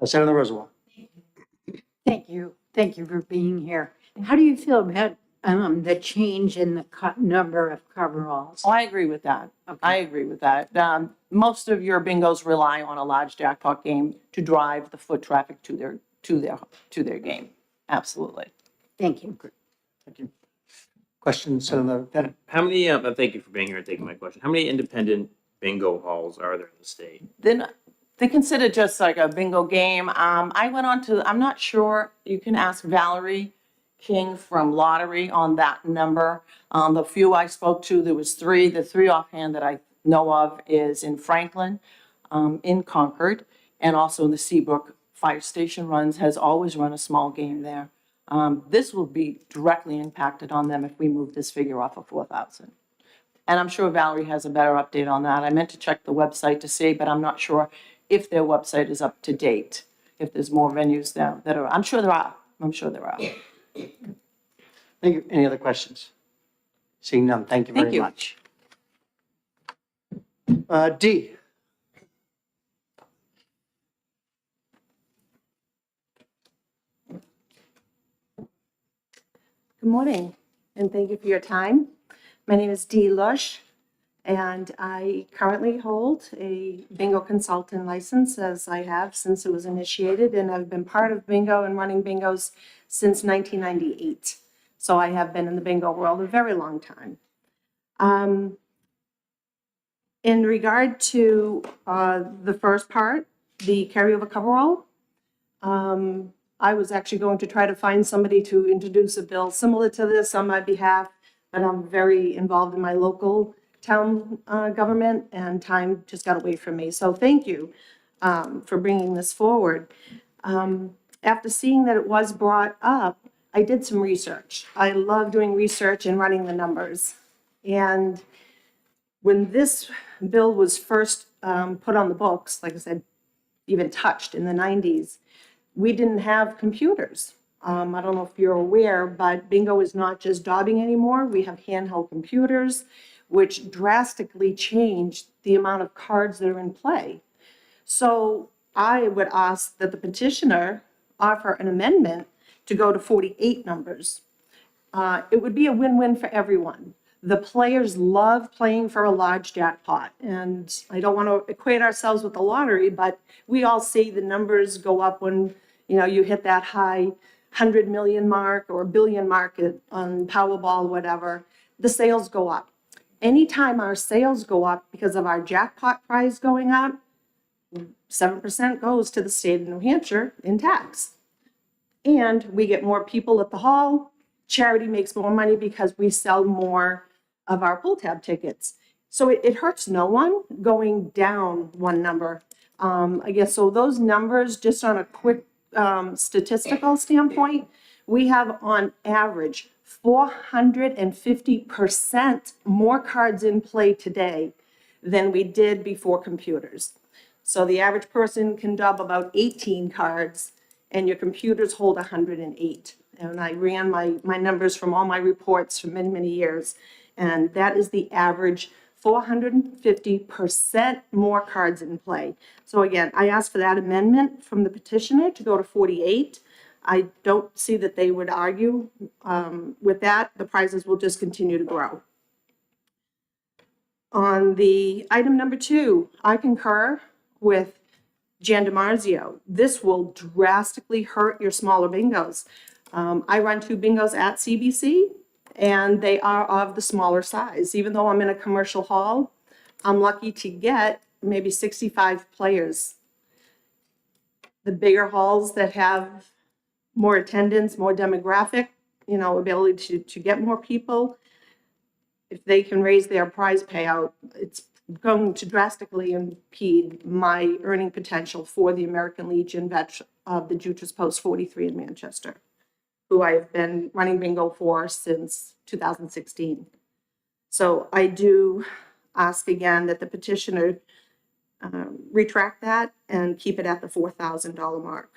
Senator Roosevelt. Thank you. Thank you for being here. How do you feel about the change in the number of coveralls? Oh, I agree with that. Okay. I agree with that. Most of your bingos rely on a large jackpot game to drive the foot traffic to their game. Absolutely. Thank you. Thank you. Questions, Senator Bennett? How many, thank you for being here and taking my question. How many independent bingo halls are there in the state? Then they consider just like a bingo game. I went on to, I'm not sure, you can ask Valerie King from Lottery on that number. The few I spoke to, there was 3. The 3 offhand that I know of is in Franklin, in Concord, and also the Seabrook Fire Station has always run a small game there. This will be directly impacted on them if we move this figure off of 4,000. And I'm sure Valerie has a better update on that. I meant to check the website to see, but I'm not sure if their website is up to date, if there's more venues now that are, I'm sure there are. Thank you. Any other questions? Seeing none, thank you very much. D. Good morning, and thank you for your time. My name is Dee Lush, and I currently hold a bingo consultant license, as I have since it was initiated, and I've been part of bingo and running bingos since 1998. So I have been in the bingo world a very long time. In regard to the first part, the carryover coverall, I was actually going to try to find somebody to introduce a bill similar to this on my behalf, but I'm very involved in my local town government, and time just got away from me. So thank you for bringing this forward. After seeing that it was brought up, I did some research. I love doing research and running the numbers. And when this bill was first put on the books, like I said, even touched in the 90s. We didn't have computers. I don't know if you're aware, but bingo is not just daubing anymore. We have handheld computers, which drastically changed the amount of cards that are in play. So I would ask that the petitioner offer an amendment to go to 48 numbers. It would be a win-win for everyone. The players love playing for a large jackpot, and I don't want to equate ourselves with the lottery, but we all see the numbers go up when, you know, you hit that high 100 million mark or billion mark on Powerball, whatever. The sales go up. Anytime our sales go up because of our jackpot prize going up, 7% goes to the state of New Hampshire in tax. And we get more people at the hall. Charity makes more money because we sell more of our pull tab tickets. So it hurts no one going down one number. I guess, so those numbers, just on a quick statistical standpoint, we have on average 450% more cards in play today than we did before computers. So the average person can dub about 18 cards, and your computers hold 108. And I ran my numbers from all my reports for many, many years, and that is the average, 450% more cards in play. So again, I asked for that amendment from the petitioner to go to 48. I don't see that they would argue with that. The prizes will just continue to grow. On the item number 2, I concur with Jan DiMarzio. This will drastically hurt your smaller bingos. I run 2 bingos at CBC, and they are of the smaller size. Even though I'm in a commercial hall, I'm lucky to get maybe 65 players. The bigger halls that have more attendance, more demographic, you know, ability to get more people, if they can raise their prize payout, it's going to drastically impede my earning potential for the American Legion veteran of the Jutras Post 43 in Manchester, who I have been running bingo for since 2016. So I do ask again that the petitioner retract that and keep it at the $4,000 mark.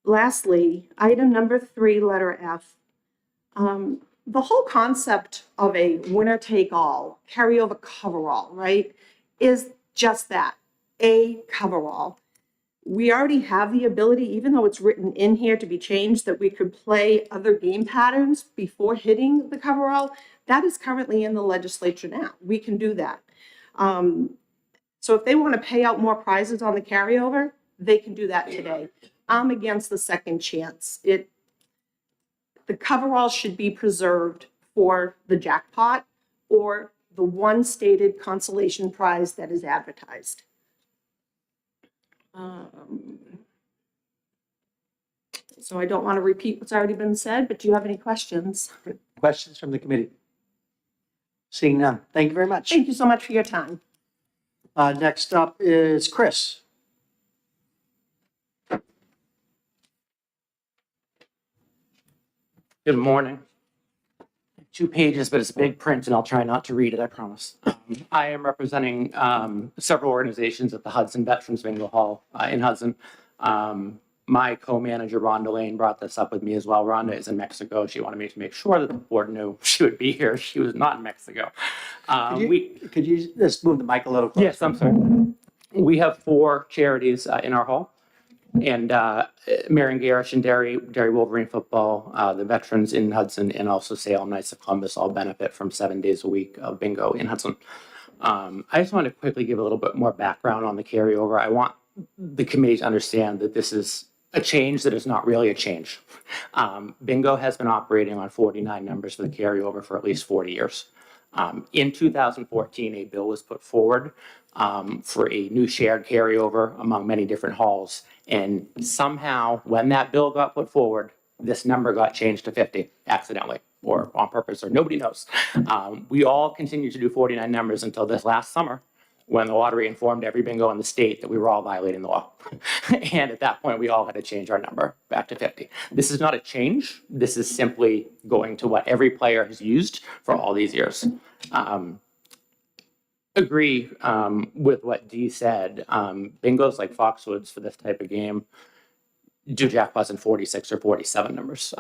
Lastly, item number 3, letter F. The whole concept of a winner-take-all, carryover coverall, right, is just that, a coverall. We already have the ability, even though it's written in here to be changed, that we could play other game patterns before hitting the coverall. That is currently in the legislature now. We can do that. So if they want to pay out more prizes on the carryover, they can do that today. I'm against the second chance. The coverall should be preserved for the jackpot or the one stated consolation prize that is advertised. So I don't want to repeat what's already been said, but do you have any questions? Questions from the committee? Seeing none. Thank you very much. Thank you so much for your time. Next up is Chris. Good morning. 2 pages, but it's big print, and I'll try not to read it, I promise. I am representing several organizations at the Hudson Veterans Bingo Hall in Hudson. My co-manager, Rhonda Lane, brought this up with me as well. Rhonda is in Mexico. She wanted me to make sure that the board knew she would be here. She was not in Mexico. Could you just move the mic a little closer? Yes, I'm sorry. We have 4 charities in our hall. And Marion Garish and Derry Wolverine Football, the veterans in Hudson, and also Salem Knights of Columbus all benefit from 7 days a week of bingo in Hudson. I just want to quickly give a little bit more background on the carryover. I want the committee to understand that this is a change that is not really a change. Bingo has been operating on 49 numbers for the carryover for at least 40 years. In 2014, a bill was put forward for a new shared carryover among many different halls. And somehow, when that bill got put forward, this number got changed to 50 accidentally or on purpose, or nobody knows. We all continued to do 49 numbers until this last summer, when the lottery informed every bingo in the state that we were all violating the law. And at that point, we all had to change our number back to 50. This is not a change. This is simply going to what every player has used for all these years. agree with what Dee said. Bingos like Foxwoods for this type of game do jackpots in 46 or 47 numbers.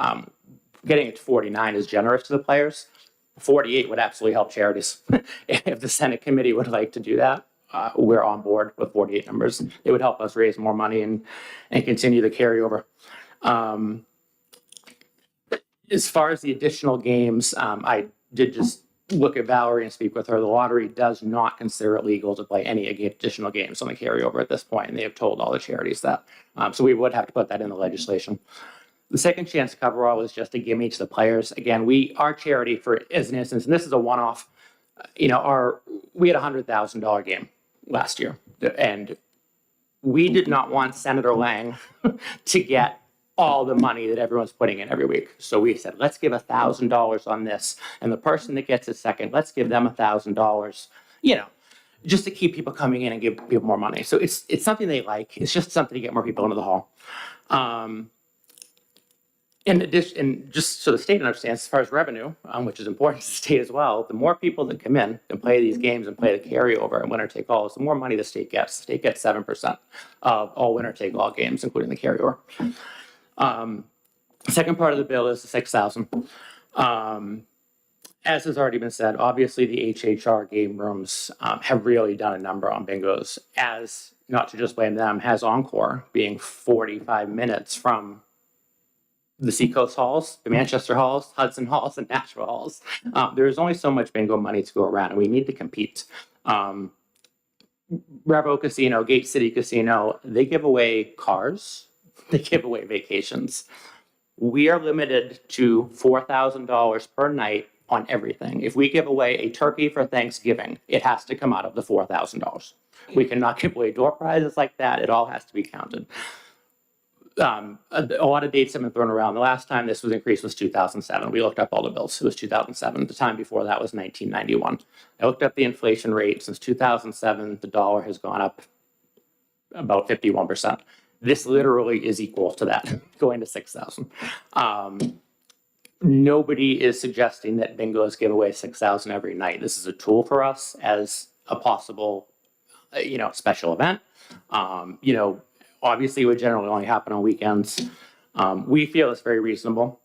Getting it to 49 is generous to the players. 48 would absolutely help charities. If the Senate committee would like to do that, we're on board with 48 numbers. It would help us raise more money and continue the carryover. As far as the additional games, I did just look at Valerie and speak with her. The lottery does not consider it legal to play any additional games on the carryover at this point, and they have told all the charities that. So we would have to put that in the legislation. The second chance coverall is just a gimme to the players. Again, our charity, for as an instance, and this is a one-off, we had a $100,000 game last year, and we did not want Senator Lang to get all the money that everyone's putting in every week. So we said, let's give $1,000 on this, and the person that gets it second, let's give them $1,000, just to keep people coming in and give people more money. So it's something they like. It's just something to get more people into the hall. In addition, and just so the state understands, as far as revenue, which is important to the state as well, the more people that come in and play these games and play the carryover and winner take alls, the more money the state gets. The state gets 7% of all winner take all games, including the carryover. Second part of the bill is the 6,000. As has already been said, obviously the HHR game rooms have really done a number on bingos, as, not to just blame them, has Encore being 45 minutes from the Seacoast halls, the Manchester halls, Hudson halls, and Nashville halls. There's only so much bingo money to go around, and we need to compete. Revo Casino, Gate City Casino, they give away cars, they give away vacations. We are limited to $4,000 per night on everything. If we give away a turkey for Thanksgiving, it has to come out of the $4,000. We cannot give away door prizes like that. It all has to be counted. A lot of dates have been thrown around. The last time this was increased was 2007. We looked up all the bills. It was 2007. The time before that was 1991. I looked up the inflation rate. Since 2007, the dollar has gone up about 51%. This literally is equal to that, going to 6,000. Nobody is suggesting that bingos give away 6,000 every night. This is a tool for us as a possible, special event. Obviously, it would generally only happen on weekends. We feel it's very reasonable.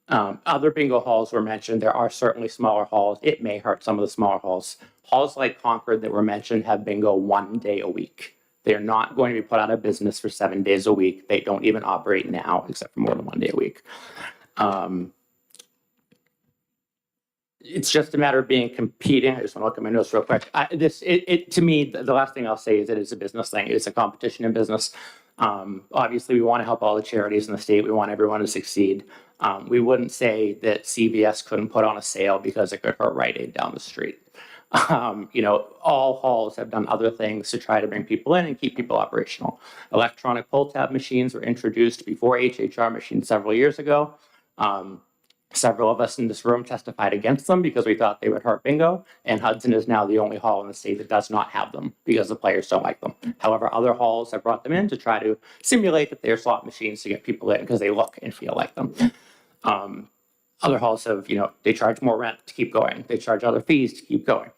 Other bingo halls were mentioned. There are certainly smaller halls. It may hurt some of the smaller halls. Halls like Concord that were mentioned have bingo 1 day a week. They're not going to be put out of business for 7 days a week. They don't even operate now, except for more than 1 day a week. It's just a matter of competing. I just want to look at my notes real quick. To me, the last thing I'll say is that it's a business thing. It's a competition in business. Obviously, we want to help all the charities in the state. We want everyone to succeed. We wouldn't say that CVS couldn't put on a sale because it could hurt Rite Aid down the street. All halls have done other things to try to bring people in and keep people operational. Electronic pull tab machines were introduced before HHR machines several years ago. Several of us in this room testified against them because we thought they would hurt bingo, and Hudson is now the only hall in the state that does not have them because the players don't like them. However, other halls have brought them in to try to simulate that they're slot machines to get people in because they look and feel like them. Other halls have, they charge more rent to keep going. They charge other fees to keep going.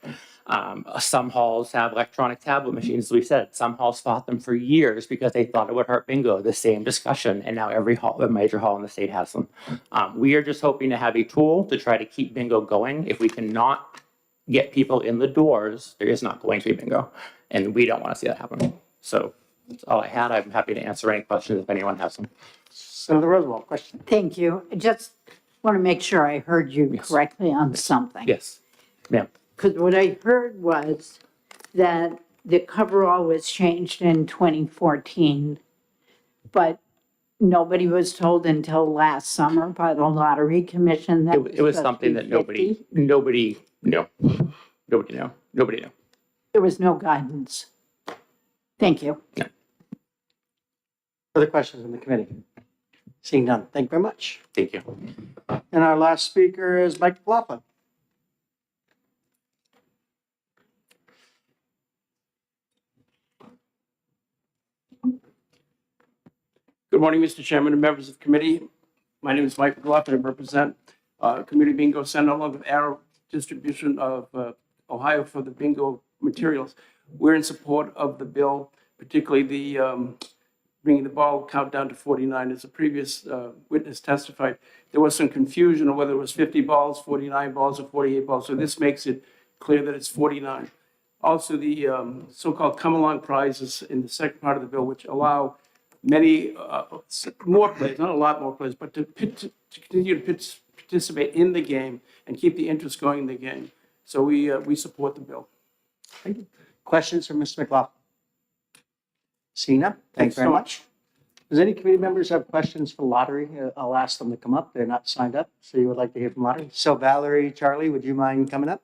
Some halls have electronic tablet machines, as we said. Some halls fought them for years because they thought it would hurt bingo, the same discussion, and now every major hall in the state has them. We are just hoping to have a tool to try to keep bingo going. If we cannot get people in the doors, there is not going to be bingo, and we don't want to see that happen. So that's all I had. I'm happy to answer any questions if anyone has them. Senator Roosevelt, question. Thank you. I just want to make sure I heard you correctly on something. Yes, ma'am. Because what I heard was that the coverall was changed in 2014, but nobody was told until last summer by the Lottery Commission that It was something that nobody knew. Nobody knew. There was no guidance. Thank you. Further questions in the committee? Seeing none. Thank you very much. Thank you. And our last speaker is Mike McLaughlin. Good morning, Mr. Chairman and members of the committee. My name is Mike McLaughlin. I represent Community Bingo Center along with Arrow Distribution of Ohio for the bingo materials. We're in support of the bill, particularly the bringing the ball count down to 49. As a previous witness testified, there was some confusion on whether it was 50 balls, 49 balls, or 48 balls. So this makes it clear that it's 49. Also, the so-called come-along prizes in the second part of the bill, which allow many more players, not a lot more players, but to continue to participate in the game and keep the interest going in the game. So we support the bill. Thank you. Questions for Mr. McLaughlin? Seeing none, thanks very much. Does any committee members have questions for lottery? I'll ask them to come up. They're not signed up, so you would like to hear from lottery. So Valerie, Charlie, would you mind coming up?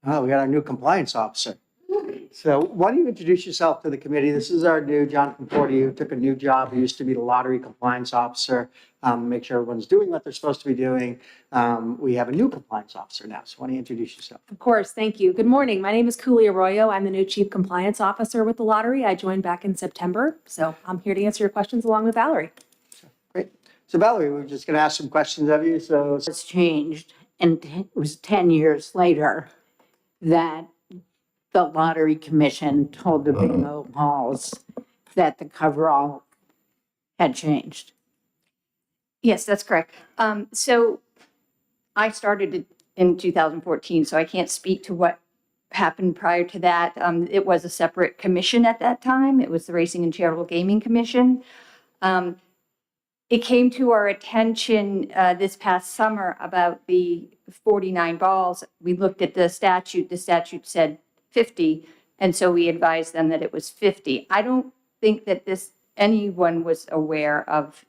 Oh, we got our new compliance officer. So why don't you introduce yourself to the committee? This is our new John Conforti, who took a new job. He used to be the lottery compliance officer, make sure everyone's doing what they're supposed to be doing. We have a new compliance officer now. So why don't you introduce yourself? Of course, thank you. Good morning. My name is Cooley Arroyo. I'm the new Chief Compliance Officer with the lottery. I joined back in September, so I'm here to answer your questions along with Valerie. Great. So Valerie, we're just going to ask some questions of you. So It's changed, and it was 10 years later that the Lottery Commission told the bingo halls that the coverall had changed. Yes, that's correct. So I started it in 2014, so I can't speak to what happened prior to that. It was a separate commission at that time. It was the Racing and Charitable Gaming Commission. It came to our attention this past summer about the 49 balls. We looked at the statute. The statute said 50, and so we advised them that it was 50. I don't think that anyone was aware of.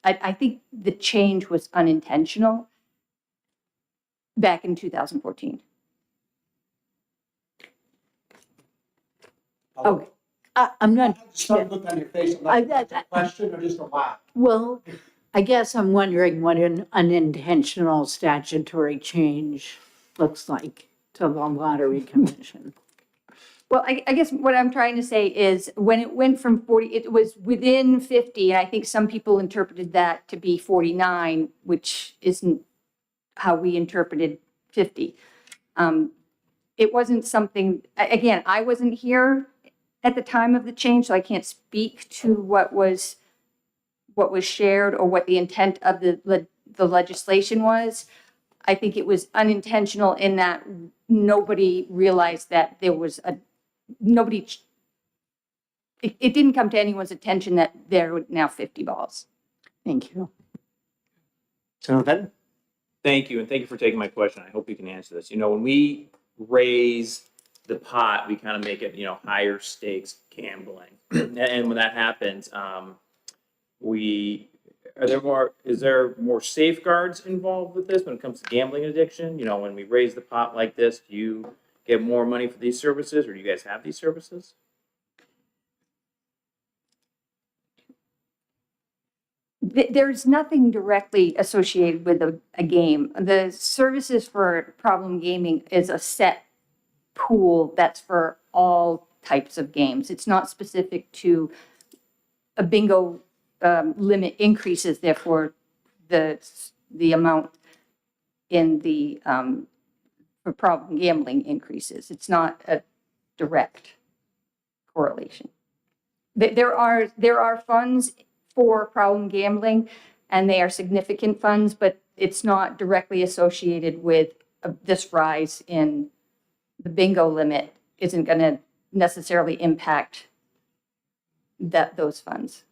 I think the change was unintentional back in 2014. Okay. I'm not. Some look on your face. Like a question or just a laugh? Well, I guess I'm wondering what an unintentional statutory change looks like to the Lottery Commission. Well, I guess what I'm trying to say is when it went from 40, it was within 50, and I think some people interpreted that to be 49, which isn't how we interpreted 50. It wasn't something, again, I wasn't here at the time of the change, so I can't speak to what was shared or what the intent of the legislation was. I think it was unintentional in that nobody realized that there was it didn't come to anyone's attention that there were now 50 balls. Thank you. Senator Benton? Thank you, and thank you for taking my question. I hope you can answer this. You know, when we raise the pot, we kind of make it, higher stakes gambling. And when that happens, is there more safeguards involved with this when it comes to gambling addiction? When we raise the pot like this, do you get more money for these services, or do you guys have these services? There's nothing directly associated with a game. The services for problem gaming is a set pool that's for all types of games. It's not specific to a bingo limit increases, therefore the amount in the for problem gambling increases. It's not a direct correlation. There are funds for problem gambling, and they are significant funds, but it's not directly associated with this rise in the bingo limit isn't going to necessarily impact those funds.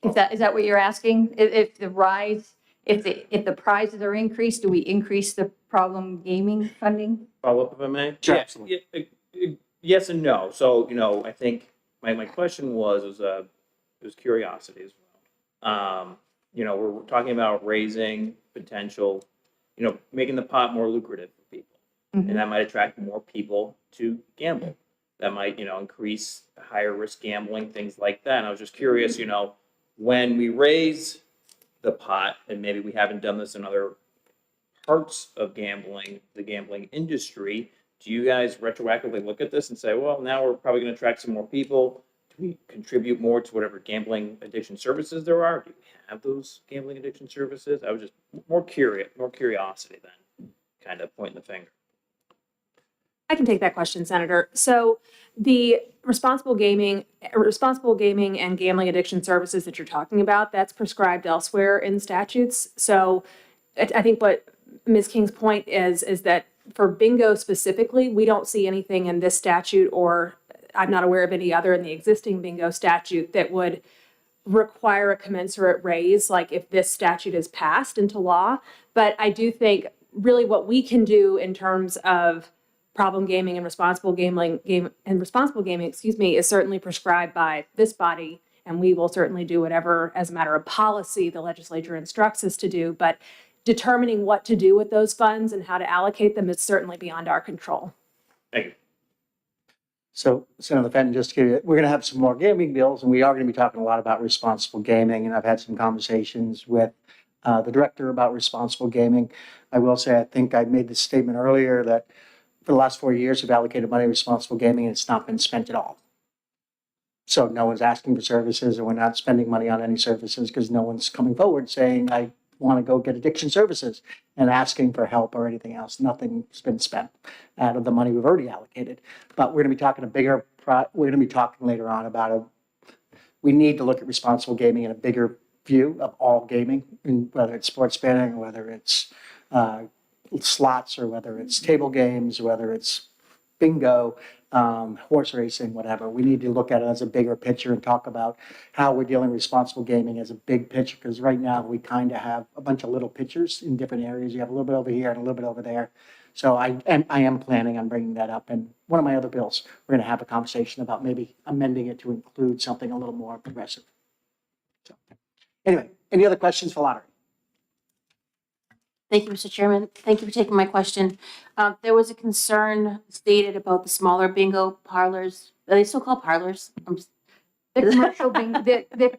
Is that what you're asking? If the prizes are increased, do we increase the problem gaming funding? Follow up if I may? Sure, Yeah, absolutely. yes and no. So, I think my question was curiosity as well. We're talking about raising potential, making the pot more lucrative for people. Mhm. And that might attract more people to gamble. That might, increase higher risk gambling, things like that. And I was just curious, when we raise the pot, and maybe we haven't done this in other parts of gambling, the gambling industry, do you guys retroactively look at this and say, well, now we're probably going to attract some more people to we contribute more to whatever gambling addiction services there are? Do you have those gambling addiction services? I was just more curiosity than kind of pointing the finger. I can take that question, Senator. So the responsible gaming and gambling addiction services that you're talking about, that's prescribed elsewhere in statutes. So I think what Ms. King's point is that for bingo specifically, we don't see anything in this statute, or I'm not aware of any other in the existing bingo statute that would require a commensurate raise, like if this statute is passed into law. But I do think really what we can do in terms of problem gaming and responsible gaming, is certainly prescribed by this body, and we will certainly do whatever, as a matter of policy, the legislature instructs us to do. But determining what to do with those funds and how to allocate them is certainly beyond our control. Thank you. So, Senator Fenton, just to give you, we're going to have some more gaming bills, and we are going to be talking a lot about responsible gaming. And I've had some conversations with the director about responsible gaming. I will say, I think I made this statement earlier that for the last 4 years, we've allocated money to responsible gaming, and it's not been spent at all. So no one's asking for services, and we're not spending money on any services because no one's coming forward saying, I want to go get addiction services and asking for help or anything else. Nothing's been spent out of the money we've already allocated. But we're going to be talking we're going to be talking later on about we need to look at responsible gaming in a bigger view of all gaming, whether it's sports betting, or whether it's slots, or whether it's table games, whether it's bingo, horse racing, whatever. We need to look at it as a bigger picture and talk about how we're dealing with responsible gaming as a big picture, because right now we kind of have a bunch of little pictures in different areas. You have a little bit over here and a little bit over there. So I am planning on bringing that up. And one of my other bills, we're going to have a conversation about maybe amending it to include something a little more progressive. So anyway, any other questions for lottery? Thank you, Mr. Chairman. Thank you for taking my question. There was a concern stated about the smaller bingo parlors. Are they still called parlors? The commercial they're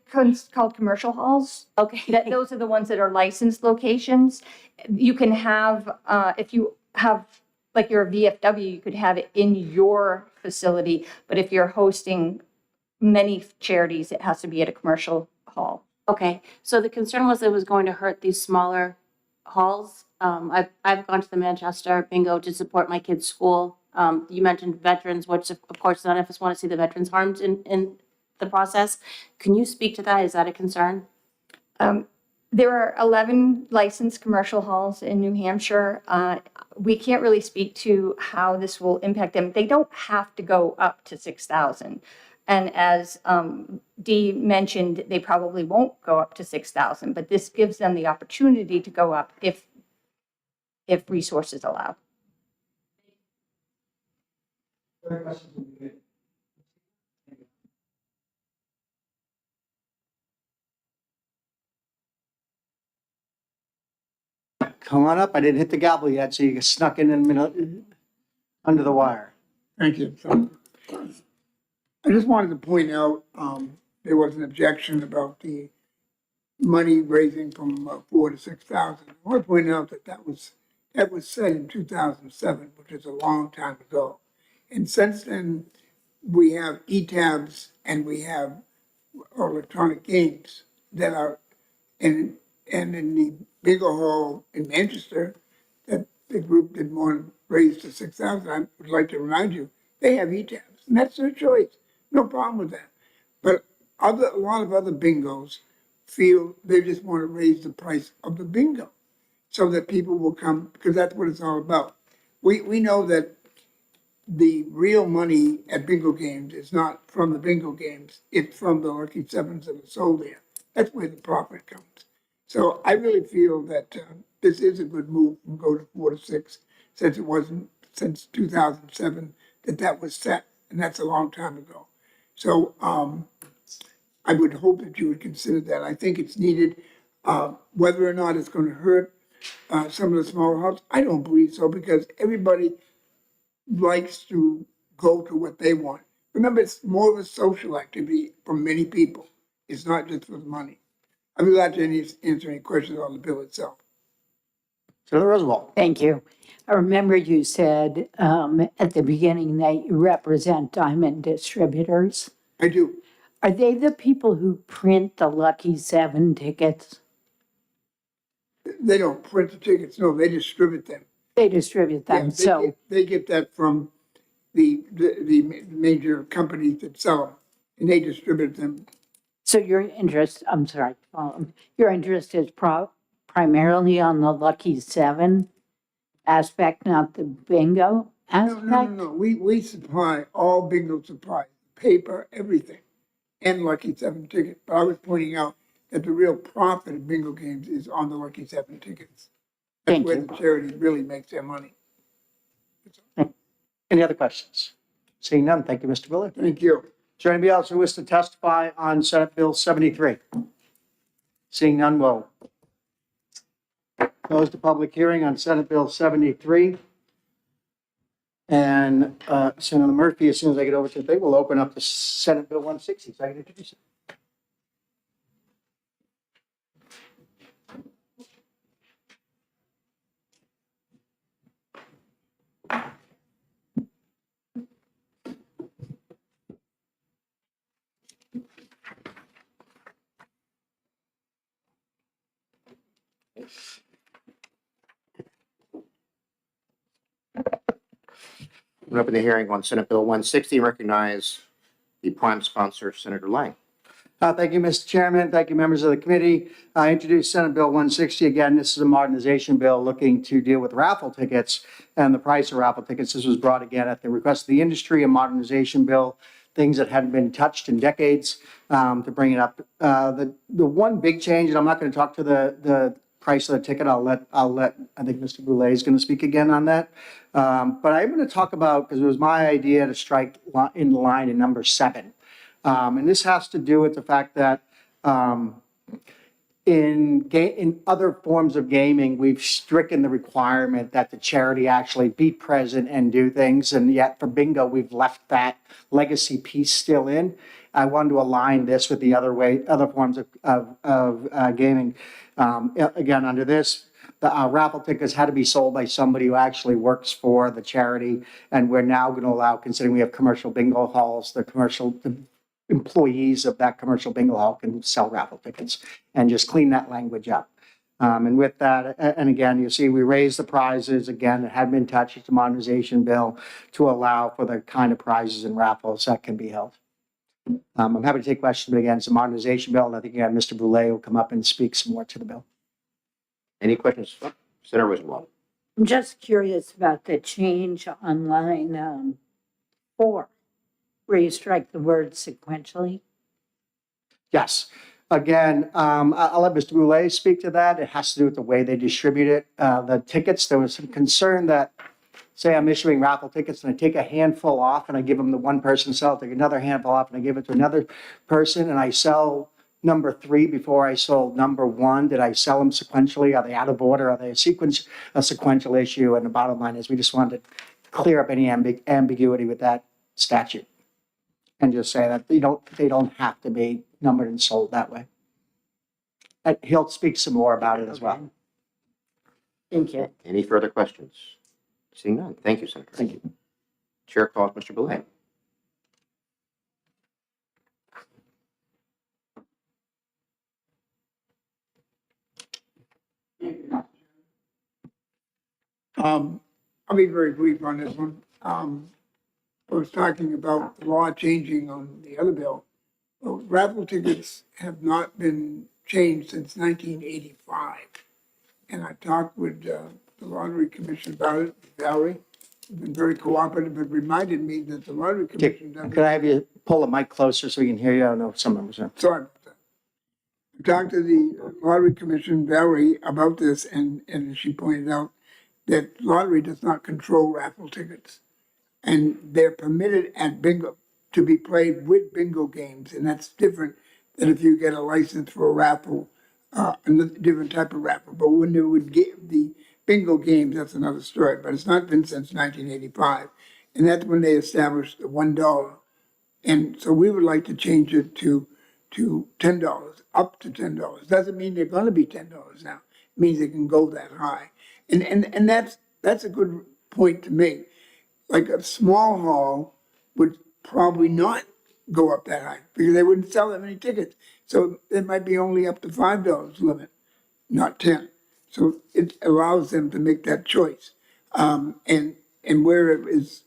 called commercial halls. Okay. Those are the ones that are licensed locations. You can have, if you have, like you're a VFW, you could have it in your facility, but if you're hosting many charities, it has to be at a commercial hall. Okay, so the concern was it was going to hurt these smaller halls. I've gone to the Manchester bingo to support my kids' school. You mentioned veterans, which of course none of us want to see the veterans harmed in the process. Can you speak to that? Is that a concern? There are 11 licensed commercial halls in New Hampshire. We can't really speak to how this will impact them. They don't have to go up to 6,000. And as Dee mentioned, they probably won't go up to 6,000, but this gives them the opportunity to go up if resources allow. Come on up. I didn't hit the gavel yet, so you snuck in a minute under the wire. Thank you. So, I just wanted to point out, there was an objection about the money raising from 4 to 6,000. I want to point out that was said in 2007, which is a long time ago. And since then, we have e-tabs and we have electronic games that are in the bigger hall in Manchester that the group didn't want to raise to 6,000. I would like to remind you, they have e-tabs, and that's their choice. No problem with that. But a lot of other bingos feel they just want to raise the price of the bingo so that people will come, because that's what it's all about. We know that the real money at bingo games is not from the bingo games, it's from the lucky sevens that are sold there. That's where the profit comes. So I really feel that this is a good move from go to 4 to 6, since it wasn't since 2007 that was set, and that's a long time ago. So I would hope that you would consider that. I think it's needed. Whether or not it's going to hurt some of the smaller houses, I don't believe so, because everybody likes to go to what they want. Remember, it's more of a social activity for many people. It's not just for the money. I'd be glad to answer any questions on the bill itself. Senator Roosevelt. Thank you. I remember you said at the beginning that you represent Diamond Distributors. I do. Are they the people who print the Lucky 7 tickets? They don't print the tickets, no, they distribute them. They distribute Yeah, them, so, they get that from the major companies that sell them, and they distribute them. so your interest, I'm sorry, your interest is primarily on the Lucky 7 aspect, not the bingo aspect? No, we supply all bingo supplies, paper, everything, and Lucky 7 tickets. But I was pointing out that the real profit of bingo games is on the Lucky 7 tickets. That's Thank where you. the charity really makes their money. Any other questions? Seeing none, thank you, Mr. Bullard. Thank you. Is there anybody else who wishes to testify on Senate Bill 73? Seeing none, we'll close the public hearing on Senate Bill 73. And Senator Murphy, as soon as I get over to the thing, we'll open up the Senate Bill 160, so I can introduce it. We'll open the hearing on Senate Bill 160 and recognize the prime sponsor, Senator Lang. Thank you, Mr. Chairman. Thank you, members of the committee. I introduced Senate Bill 160. Again, this is a modernization bill looking to deal with raffle tickets and the price of raffle tickets. This was brought again at the request of the industry, a modernization bill, things that hadn't been touched in decades, to bring it up. The one big change, and I'm not going to talk to the price of the ticket. I'll let I think Mr. Boulay is going to speak again on that. But I'm going to talk about, because it was my idea to strike in line in number 7. And this has to do with the fact that in other forms of gaming, we've stricken the requirement that the charity actually be present and do things. And yet for bingo, we've left that legacy piece still in. I wanted to align this with the other forms of gaming. Again, under this, the raffle tickets had to be sold by somebody who actually works for the charity. And we're now going to allow, considering we have commercial bingo halls, the employees of that commercial bingo hall can sell raffle tickets and just clean that language up. And with that, and again, you see, we raised the prizes. Again, it had been touched. It's a modernization bill to allow for the kind of prizes and raffles that can be held. I'm happy to take questions, but again, it's a modernization bill. And I think again, Mr. Boulay will come up and speak some more to the bill. Any questions? Senator Rosenwald. I'm just curious about the change on line 4, where you strike the word sequentially. Yes. Again, I'll let Mr. Boulay speak to that. It has to do with the way they distribute it. The tickets, there was some concern that, say I'm issuing raffle tickets and I take a handful off and I give them to one person, sell it, take another handful off and I give it to another person, and I sell number 3 before I sold number 1. Did I sell them sequentially? Are they out of order? Are they a sequential issue? And the bottom line is we just wanted to clear up any ambiguity with that statute and just say that they don't have to be numbered and sold that way. And he'll speak some more about it as well. Thank you. Any further questions? Seeing none. Thank you, Senator. Thank you. Chair calls Mr. Boulay. I'll be very brief on this one. I was talking about the law changing on the other bill. Well, raffle tickets have not been changed since 1985. And I talked with the Lottery Commission about it, Valerie, has been very cooperative, but reminded me that the Lottery Commission doesn't. Could I have you pull the mic closer so we can hear you? I know some members are. Sorry about that. I talked to the Lottery Commission, Valerie, about this, and she pointed out that lottery does not control raffle tickets. And they're permitted at bingo to be played with bingo games, and that's different than if you get a license for a raffle, another different type of raffle. But when they would get the bingo games, that's another story. But it's not been since 1985, and that's when they established the $1. And so we would like to change it to $10, up to $10. Doesn't mean they're going to be $10 now. It means they can go that high, and that's a good point to make. Like a small hall would probably not go up that high because they wouldn't sell that many tickets. So it might be only up to $5 limit, not 10. So it allows them to make that choice. And where it is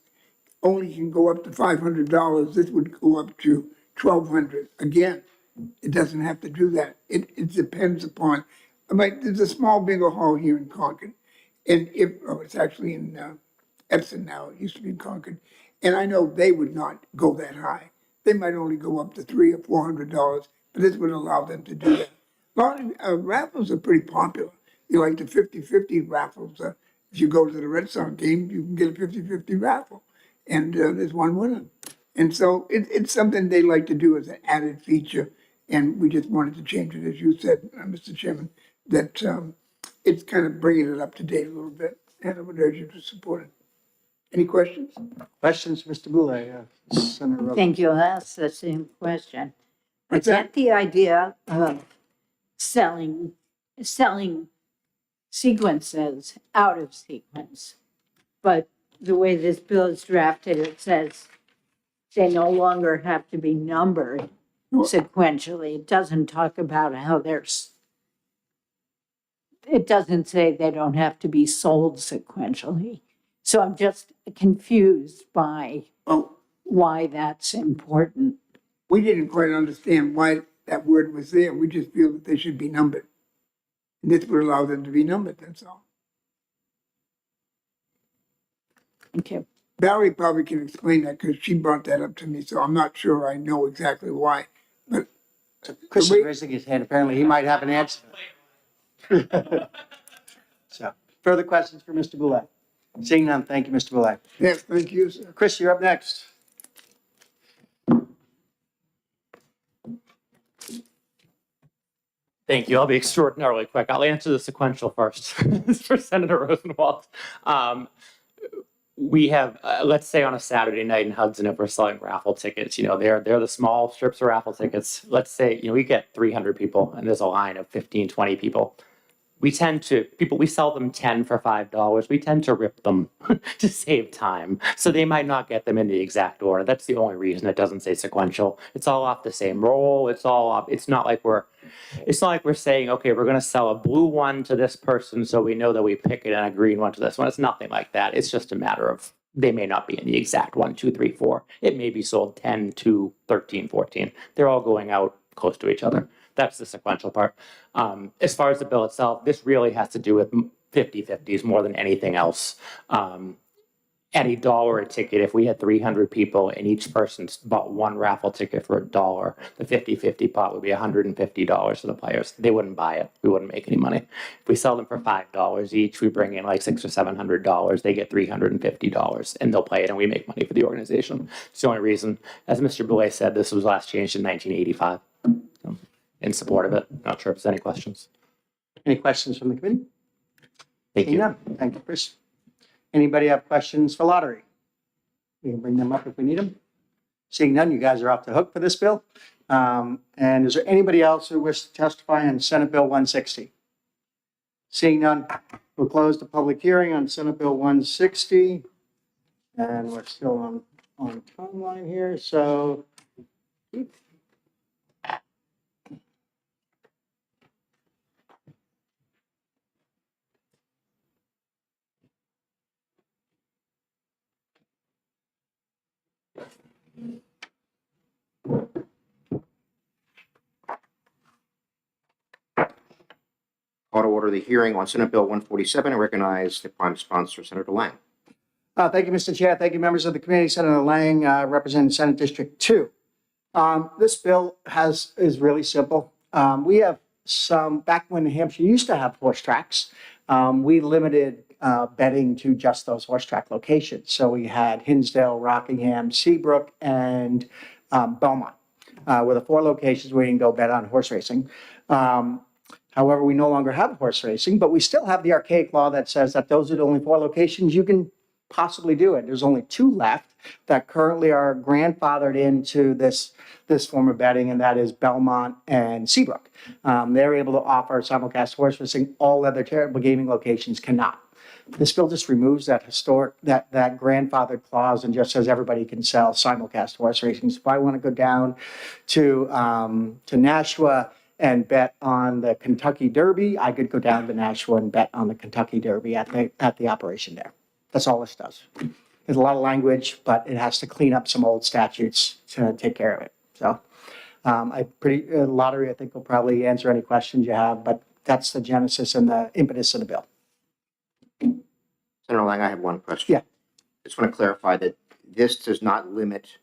only can go up to $500, this would go up to $1,200. Again, it doesn't have to do that. It depends upon, there's a small bingo hall here in Concord. And it's actually in Epsom now, it used to be in Concord. And I know they would not go that high. They might only go up to $300 or $400, but this would allow them to do that. A lot of raffles are pretty popular. You like the 50-50 raffles. If you go to the Red Sox game, you can get a 50-50 raffle. And there's one winner. And so it's something they like to do as an added feature. And we just wanted to change it, as you said, Mr. Chairman, that it's kind of bringing it up to date a little bit. And I would urge you to support it. Any questions? Questions, Mr. Boulay? Senator Rutherford. Thank you. That's the same question. I What's that? get the idea of selling sequences out of sequence. But the way this bill is drafted, it says they no longer have to be numbered sequentially. It doesn't talk about how it doesn't say they don't have to be sold sequentially. So I'm just confused by why that's important. We didn't quite understand why that word was there. We just feel that they should be numbered. And this would allow them to be numbered, that's all. Okay. Valerie probably can explain that because she brought that up to me, so I'm not sure I know exactly why. But Chris is raising his hand. Apparently, he might have an answer. So, further questions for Mr. Boulay? Seeing none, thank you, Mr. Boulay. yes, thank you, sir. Chris, you're up next. Thank you. I'll be extraordinarily quick. I'll answer the sequential first for Senator Rosenwald. We have, let's say on a Saturday night in Hudson, if we're selling raffle tickets, they're the small strips of raffle tickets. Let's say, we get 300 people and there's a line of 15, 20 people. We sell them 10 for $5. We tend to rip them to save time. So they might not get them in the exact order. That's the only reason it doesn't say sequential. It's all off the same roll. It's all off. It's not like we're saying, okay, we're going to sell a blue one to this person so we know that we pick it and a green one to this one. It's nothing like that. It's just a matter of they may not be in the exact 1, 2, 3, 4. It may be sold 10, 2, 13, 14. They're all going out close to each other. That's the sequential part. As far as the bill itself, this really has to do with 50-50s more than anything else. At $1 a ticket, if we had 300 people and each person bought one raffle ticket for $1, the 50-50 pot would be $150 for the players. They wouldn't buy it. We wouldn't make any money. If we sell them for $5 each, we bring in like $600 or $700. They get $350 and they'll play it and we make money for the organization. It's the only reason. As Mr. Boulay said, this was last changed in 1985. So, in support of it. Not sure if there's any questions. Any questions from the committee? Thank you. None. Thank you, Chris. Anybody have questions for lottery? We can bring them up if we need them. Seeing none, you guys are off the hook for this bill. And is there anybody else who wishes to testify on Senate Bill 160? Seeing none, we'll close the public hearing on Senate Bill 160. And we're still on timeline here, so. Call to order the hearing on Senate Bill 147 and recognize the prime sponsor, Senator Lang. Thank you, Mr. Chair. Thank you, members of the committee. Senator Lang, representing Senate District 2. This bill is really simple. We have back when New Hampshire used to have horse tracks, we limited betting to just those horse track locations. So we had Hinsdale, Rockingham, Seabrook, and Belmont were the 4 locations where you can go bet on horse racing. However, we no longer have horse racing, but we still have the archaic law that says that those are the only 4 locations you can possibly do it. There's only 2 left that currently are grandfathered into this form of betting, and that is Belmont and Seabrook. They're able to offer simulcast horse racing. All other charitable gaming locations cannot. This bill just removes that that grandfathered clause and just says everybody can sell simulcast horse racing. So if I want to go down to Nashua and bet on the Kentucky Derby, I could go down to Nashua and bet on the Kentucky Derby at the operation there. That's all this does. There's a lot of language, but it has to clean up some old statutes to take care of it. So lottery, I think, will probably answer any questions you have, but that's the genesis and the impetus of the bill. Senator Lang, I have one question. Yeah. Just want to clarify that this does not limit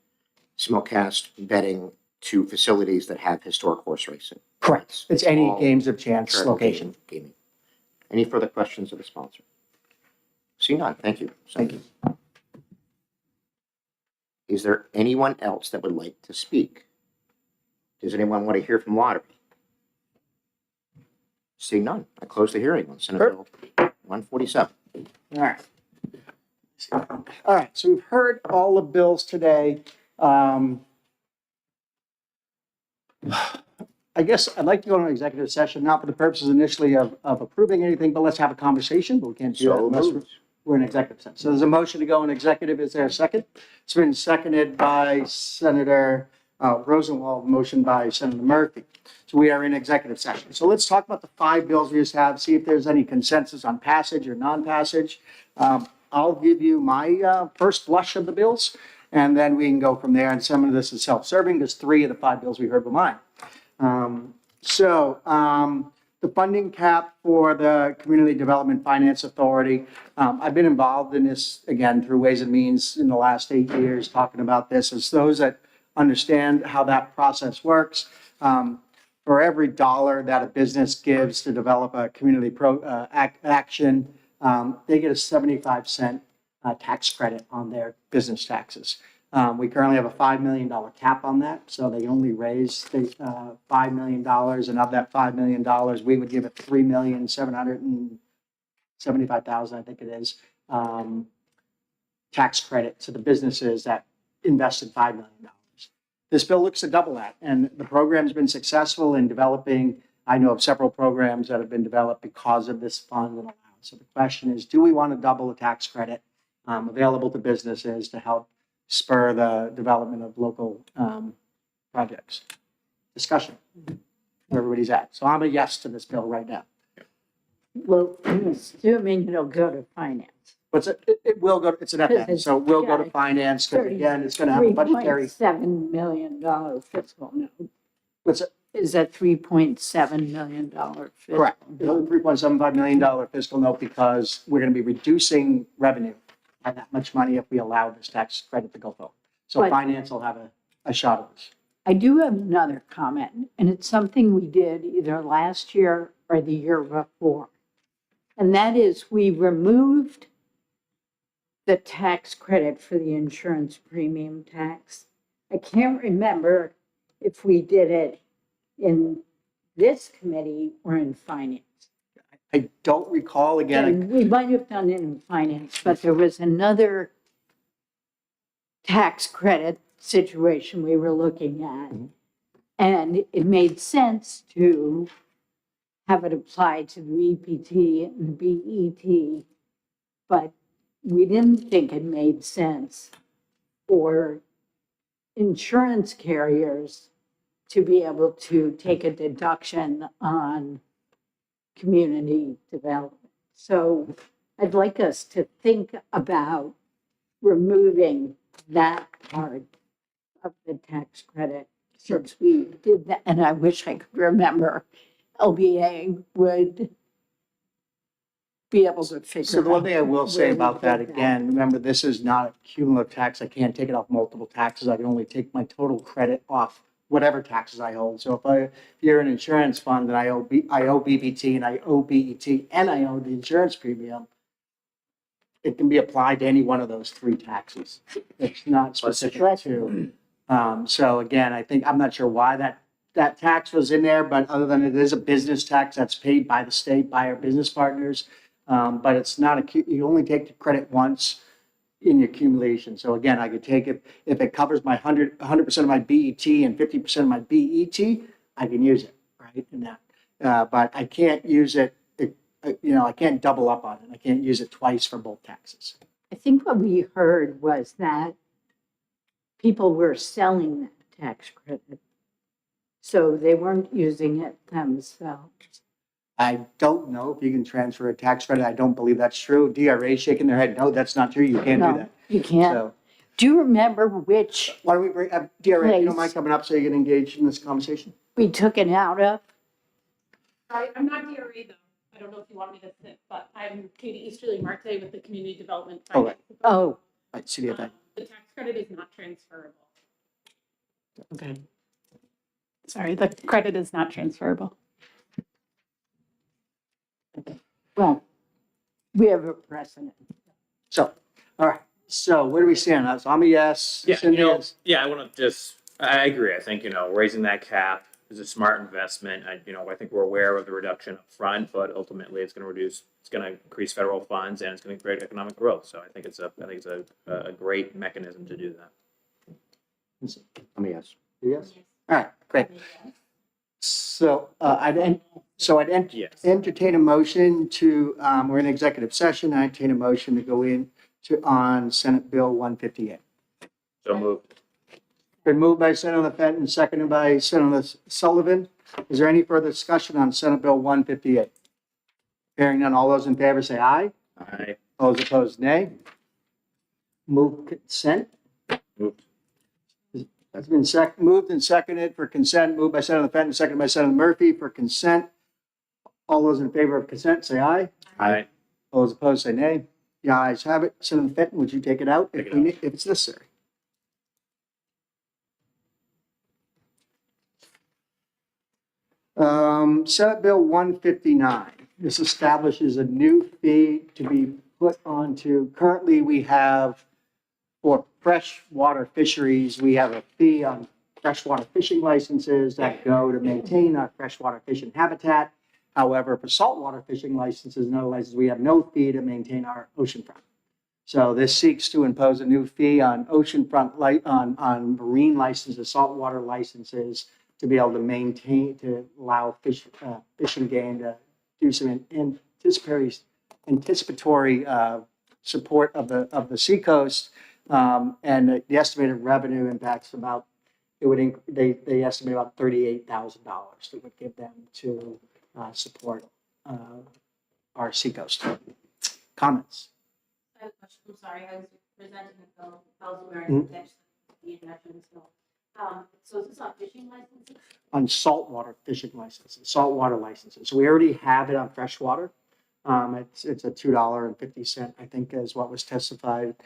simulcast betting to facilities that have historic horse racing. Correct. It's any all games of chance charitable location. Gaming. Any further questions of the sponsor? See none. Thank you. Thank you. Is there anyone else that would like to speak? Does anyone want to hear from lottery? See none. I close the hearing on Senate Bill 147. All right. All right, so we've heard all the bills today. I guess I'd like to go into executive session, not for the purposes initially of approving anything, but let's have a conversation, but we can't do that So unless moved. we're in executive session. So there's a motion to go in executive. Is there a second? It's been seconded by Senator Rosenwald, motion by Senator Murphy. So we are in executive session. So let's talk about the 5 bills we just have, see if there's any consensus on passage or non-passage. I'll give you my first blush of the bills, and then we can go from there. And some of this is self-serving because 3 of the 5 bills we heard were mine. The funding cap for the Community Development Finance Authority. I've been involved in this, again, through Ways and Means in the last 8 years, talking about this. As those that understand how that process works, for every dollar that a business gives to develop a community action, they get a 75-cent tax credit on their business taxes. We currently have a $5 million cap on that, so they only raise $5 million, and of that $5 million, we would give it $3,775,000, I think it is, tax credit to the businesses that invested $5 million. This bill looks to double that, and the program's been successful in developing. I know of several programs that have been developed because of this fund and allowance. So the question is, do we want to double the tax credit available to businesses to help spur the development of local projects? Discussion, where everybody's at. So I'm a yes to this bill right now. Well, I'm assuming it'll go to finance. But it will go, it's an FN, so it will go to finance, because again, it's gonna have a budgetary. $3.7 million fiscal note. What's it? Is a $3.7 million fiscal Correct. note. $3.75 million fiscal note, because we're gonna be reducing revenue by that much money if we allow this tax credit to go forward. So But- finance will have a shot at this. I do have another comment, and it's something we did either last year or the year before. And that is we removed the tax credit for the insurance premium tax. I can't remember if we did it in this committee or in finance. I don't recall again. And we might have done it in finance, but there was another tax credit situation we were looking at. And it made sense to have it applied to the VPT and the BET, but we didn't think it made sense for insurance carriers to be able to take a deduction on community development. So I'd like us to think about removing that part of the tax credit since we did that. And I wish I could remember LBA would be able to figure out. So the one thing I will say where we about that, did again, remember, this is not a cumulative tax. I can't take it off multiple taxes. I can only take my total credit off whatever taxes I hold. So if you're an insurance fund and I owe BBT and I owe BET and I owe the insurance premium, it can be applied to any one of those 3 taxes. It's not specific to. So again, I think, I'm not sure why that tax was in there, but other than it is a business tax that's paid by the state, by our business partners. But it's not you only take the credit once in your accumulation. So again, I could take it, if it covers my 100% of my BET and 50% of my BET, I can use it, right? In that. But I can't use it I can't double up on it. I can't use it twice for both taxes. I think what we heard was that people were selling that tax credit, so they weren't using it themselves. I don't know if you can transfer a tax credit. I don't believe that's true. DRA shaking their head, no, that's not true. You can't do No, that. you can't. So Do you remember which why don't we bring, DRA, if you don't Place. mind coming up so you can engage in this conversation? we took it out of? Sorry, I'm not DRA though. I don't know if you want me to sit, but I'm Katie Easterly Marte with the Community Development. Oh, right. Oh, Right, CDFA. The tax credit is not transferable. okay. Sorry, the credit is not transferable. Well, we have a precedent. So, all right. So where do we stand? So I'm a yes. Yeah, Cindy, yes. I want to I agree. I think, raising that cap is a smart investment. I think we're aware of the reduction up front, but ultimately it's going to increase federal funds and it's going to create economic growth. So I think it's a great mechanism to do that. I'm a yes. Yes. All right, great. So I'd Yes. entertain a motion to, we're in executive session. I entertain a motion to go in on Senate Bill 158. So moved. Been moved by Senator Fenton, seconded by Senator Sullivan. Is there any further discussion on Senate Bill 158? Hearing none, all those in favor say aye. Aye. Those opposed, nay. Move consent. Moved. That's been moved and seconded for consent, moved by Senator Fenton, seconded by Senator Murphy for consent. All those in favor of consent, say aye. Aye. Those opposed, say nay. The ayes have it. Senator Fenton, would you take it out if it's necessary? Senate Bill 159. This establishes a new fee to be put onto, currently we have, for freshwater fisheries, we have a fee on freshwater fishing licenses that go to maintain our freshwater fishing habitat. However, for saltwater fishing licenses and other licenses, we have no fee to maintain our oceanfront. So this seeks to impose a new fee on oceanfront, on marine licenses, saltwater licenses, to be able to maintain, to allow fishing game to do some anticipatory support of the seacoast. And the estimated revenue impacts about, they estimate about $38,000 that would give them to support our seacoast. Comments? I have a question. I'm sorry, I was presenting the bill. I was aware Mhm. of the introduction of this bill. So is this on fishing licenses? On saltwater fishing licenses, saltwater licenses. So we already have it on freshwater. It's a $2.50, I think, is what was testified,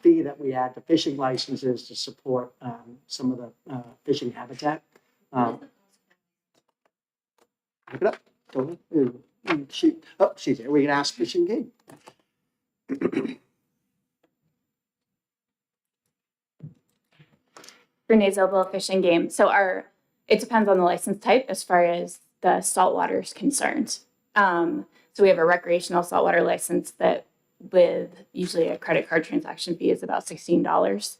fee that we add to fishing licenses to support some of the fishing habitat. Look it up. Go ahead. She's there. We can ask Fishing Game. Renee Zobel, Fish and Game. So it depends on the license type as far as the saltwater is concerned. So we have a recreational saltwater license that with usually a credit card transaction fee is about $16.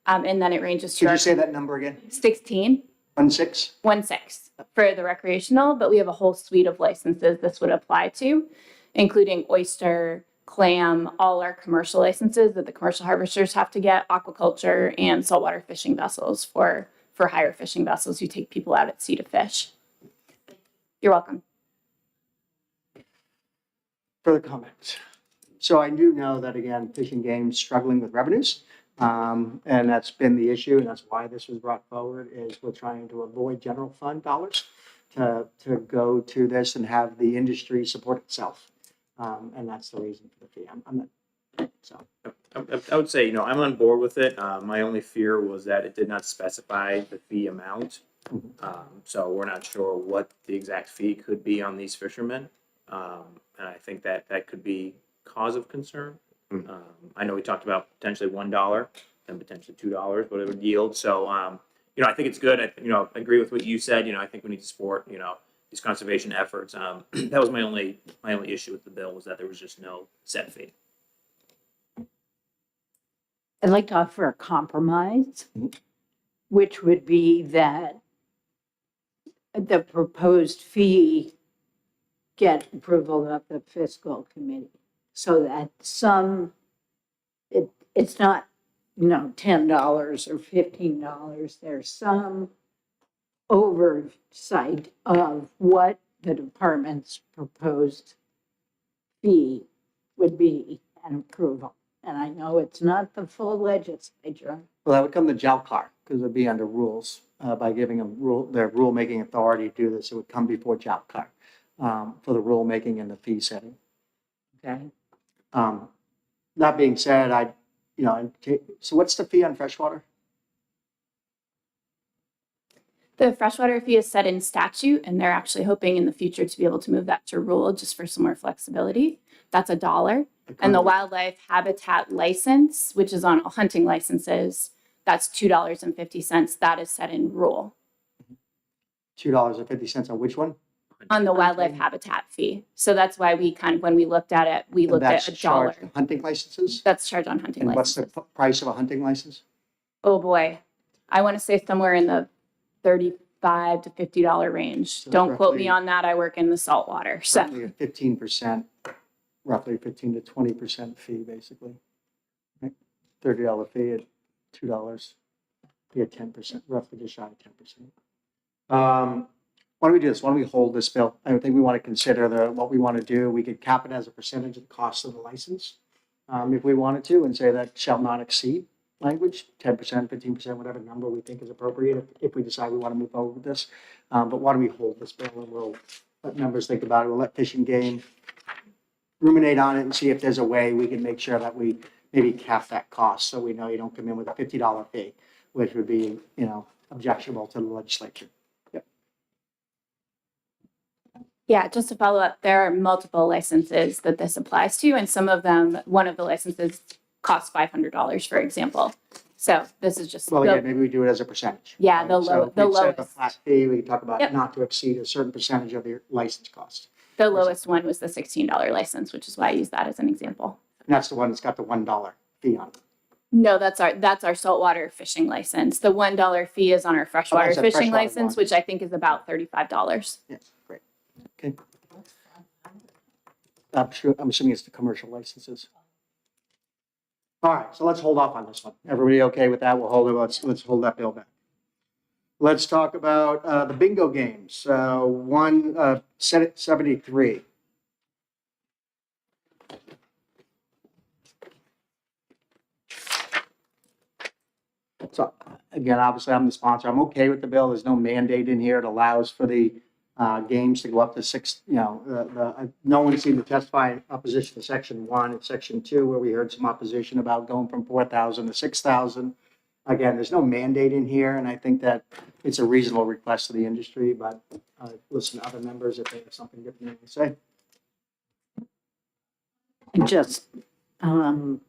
And then it ranges to Could you say that number again? 16. 16? 16 for the recreational, but we have a whole suite of licenses this would apply to, including oyster, clam, all our commercial licenses that the commercial harvesters have to get, aquaculture, and saltwater fishing vessels for higher fishing vessels who take people out at sea to fish. You're welcome. Further comments? So I do know that, again, Fishing Game's struggling with revenues. And that's been the issue, and that's why this was brought forward, is we're trying to avoid general fund dollars to go to this and have the industry support itself. And that's the reason for the fee. I'm not, so. I would say, I'm on board with it. My only fear was that it did not specify the fee amount. So we're not sure what the exact fee could be on these fishermen. And I think that could be cause of concern. I know we talked about potentially $1 and potentially $2, what it would yield. So, I think it's good. I agree with what you said. I think we need to support, these conservation efforts. That was my only issue with the bill, was that there was just no set fee. I'd like to offer a compromise, which would be that the proposed fee get approval of the fiscal committee. So that it's not, $10 or $15. There's some oversight of what the department's proposed fee would be and approval. And I know it's not the full legislature. Well, that would come to JALCAR, because it'd be under rules. By giving them their rulemaking authority to do this, it would come before JALCAR for the rulemaking and the fee setting. Okay. That being said, so what's the fee on freshwater? The freshwater fee is set in statute, and they're actually hoping in the future to be able to move that to rule just for some more flexibility. That's $1. And the wildlife habitat license, which is on hunting licenses, that's $2.50. That is set in rule. $2.50 on which one? On the wildlife habitat fee. So that's why we when we looked at it, we looked at That's $1. charged on hunting licenses? That's charged on hunting And what's licenses. the price of a hunting license? Oh boy. I want to say somewhere in the $35 to $50 range. So Don't quote me roughly- on that. I work in the saltwater. So Roughly a 15%, roughly 15 to 20% fee, basically. Right? $30 fee at $2, be at 10%, roughly just shy of 10%. Why don't we do this? Why don't we hold this bill? I think we want to consider what we want to do. We could cap it as a percentage of the cost of the license, if we wanted to, and say that shall not exceed language, 10%, 15%, whatever number we think is appropriate, if we decide we want to move forward with this. But why don't we hold this bill, and we'll let members think about it. We'll let Fish and Game ruminate on it and see if there's a way we can make sure that we maybe cap that cost, so we know you don't come in with a $50 fee, which would be, objectionable to the legislature. yeah, just to follow up, there are multiple licenses that this applies to, and some of them, one of the licenses costs $500, for example. So this is just Well, again, maybe we do it as a percentage. Yeah, right? the So if we set a lowest. flat fee, we can talk about Yep. not to exceed a certain percentage of your license cost. The lowest one was the $16 license, which is why I use that as an example. And that's the one that's got the $1 fee on it. No, that's our saltwater fishing license. The $1 fee is on our freshwater said fishing freshwater license, one. which I think is about $35. Yes, great. Okay. I'm assuming it's the commercial licenses. All right, so let's hold off on this one. Everybody okay with that? We'll hold it. Let's hold that bill back. Let's talk about the bingo games. 173. So again, obviously, I'm the sponsor. I'm okay with the bill. There's no mandate in here. It allows for the games to go up to six, no one seemed to testify in opposition to section 1 and section 2, where we heard some opposition about going from 4,000 to 6,000. Again, there's no mandate in here, and I think that it's a reasonable request of the industry, but listen to other members if they have something different to say. Just, I'm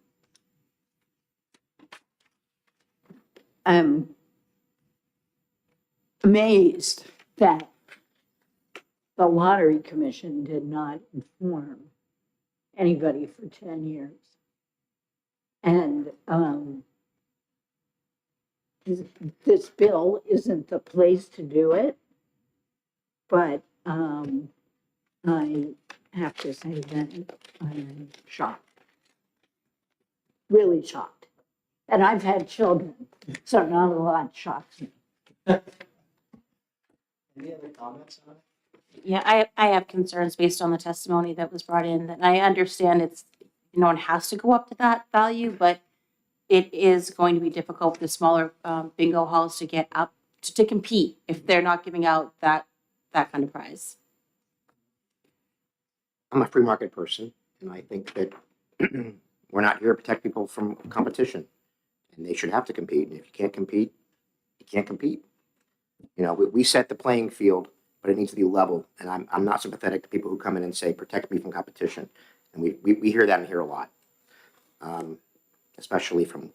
amazed that the Lottery Commission did not inform anybody for 10 years. And this bill isn't the place to do it, but I have to say that I'm shocked, really shocked. And I've had children, so not a lot shocks me. Any other comments on it? Yeah, I have concerns based on the testimony that was brought in, that I understand no one has to go up to that value, but it is going to be difficult for the smaller bingo halls to get up to compete if they're not giving out that kind of prize. I'm a free market person, and I think that we're not here to protect people from competition, and they should have to compete. And if you can't compete, you can't compete. We set the playing field, but it needs to be level. And I'm not sympathetic to people who come in and say, protect me from competition. And we hear that and hear a lot, especially from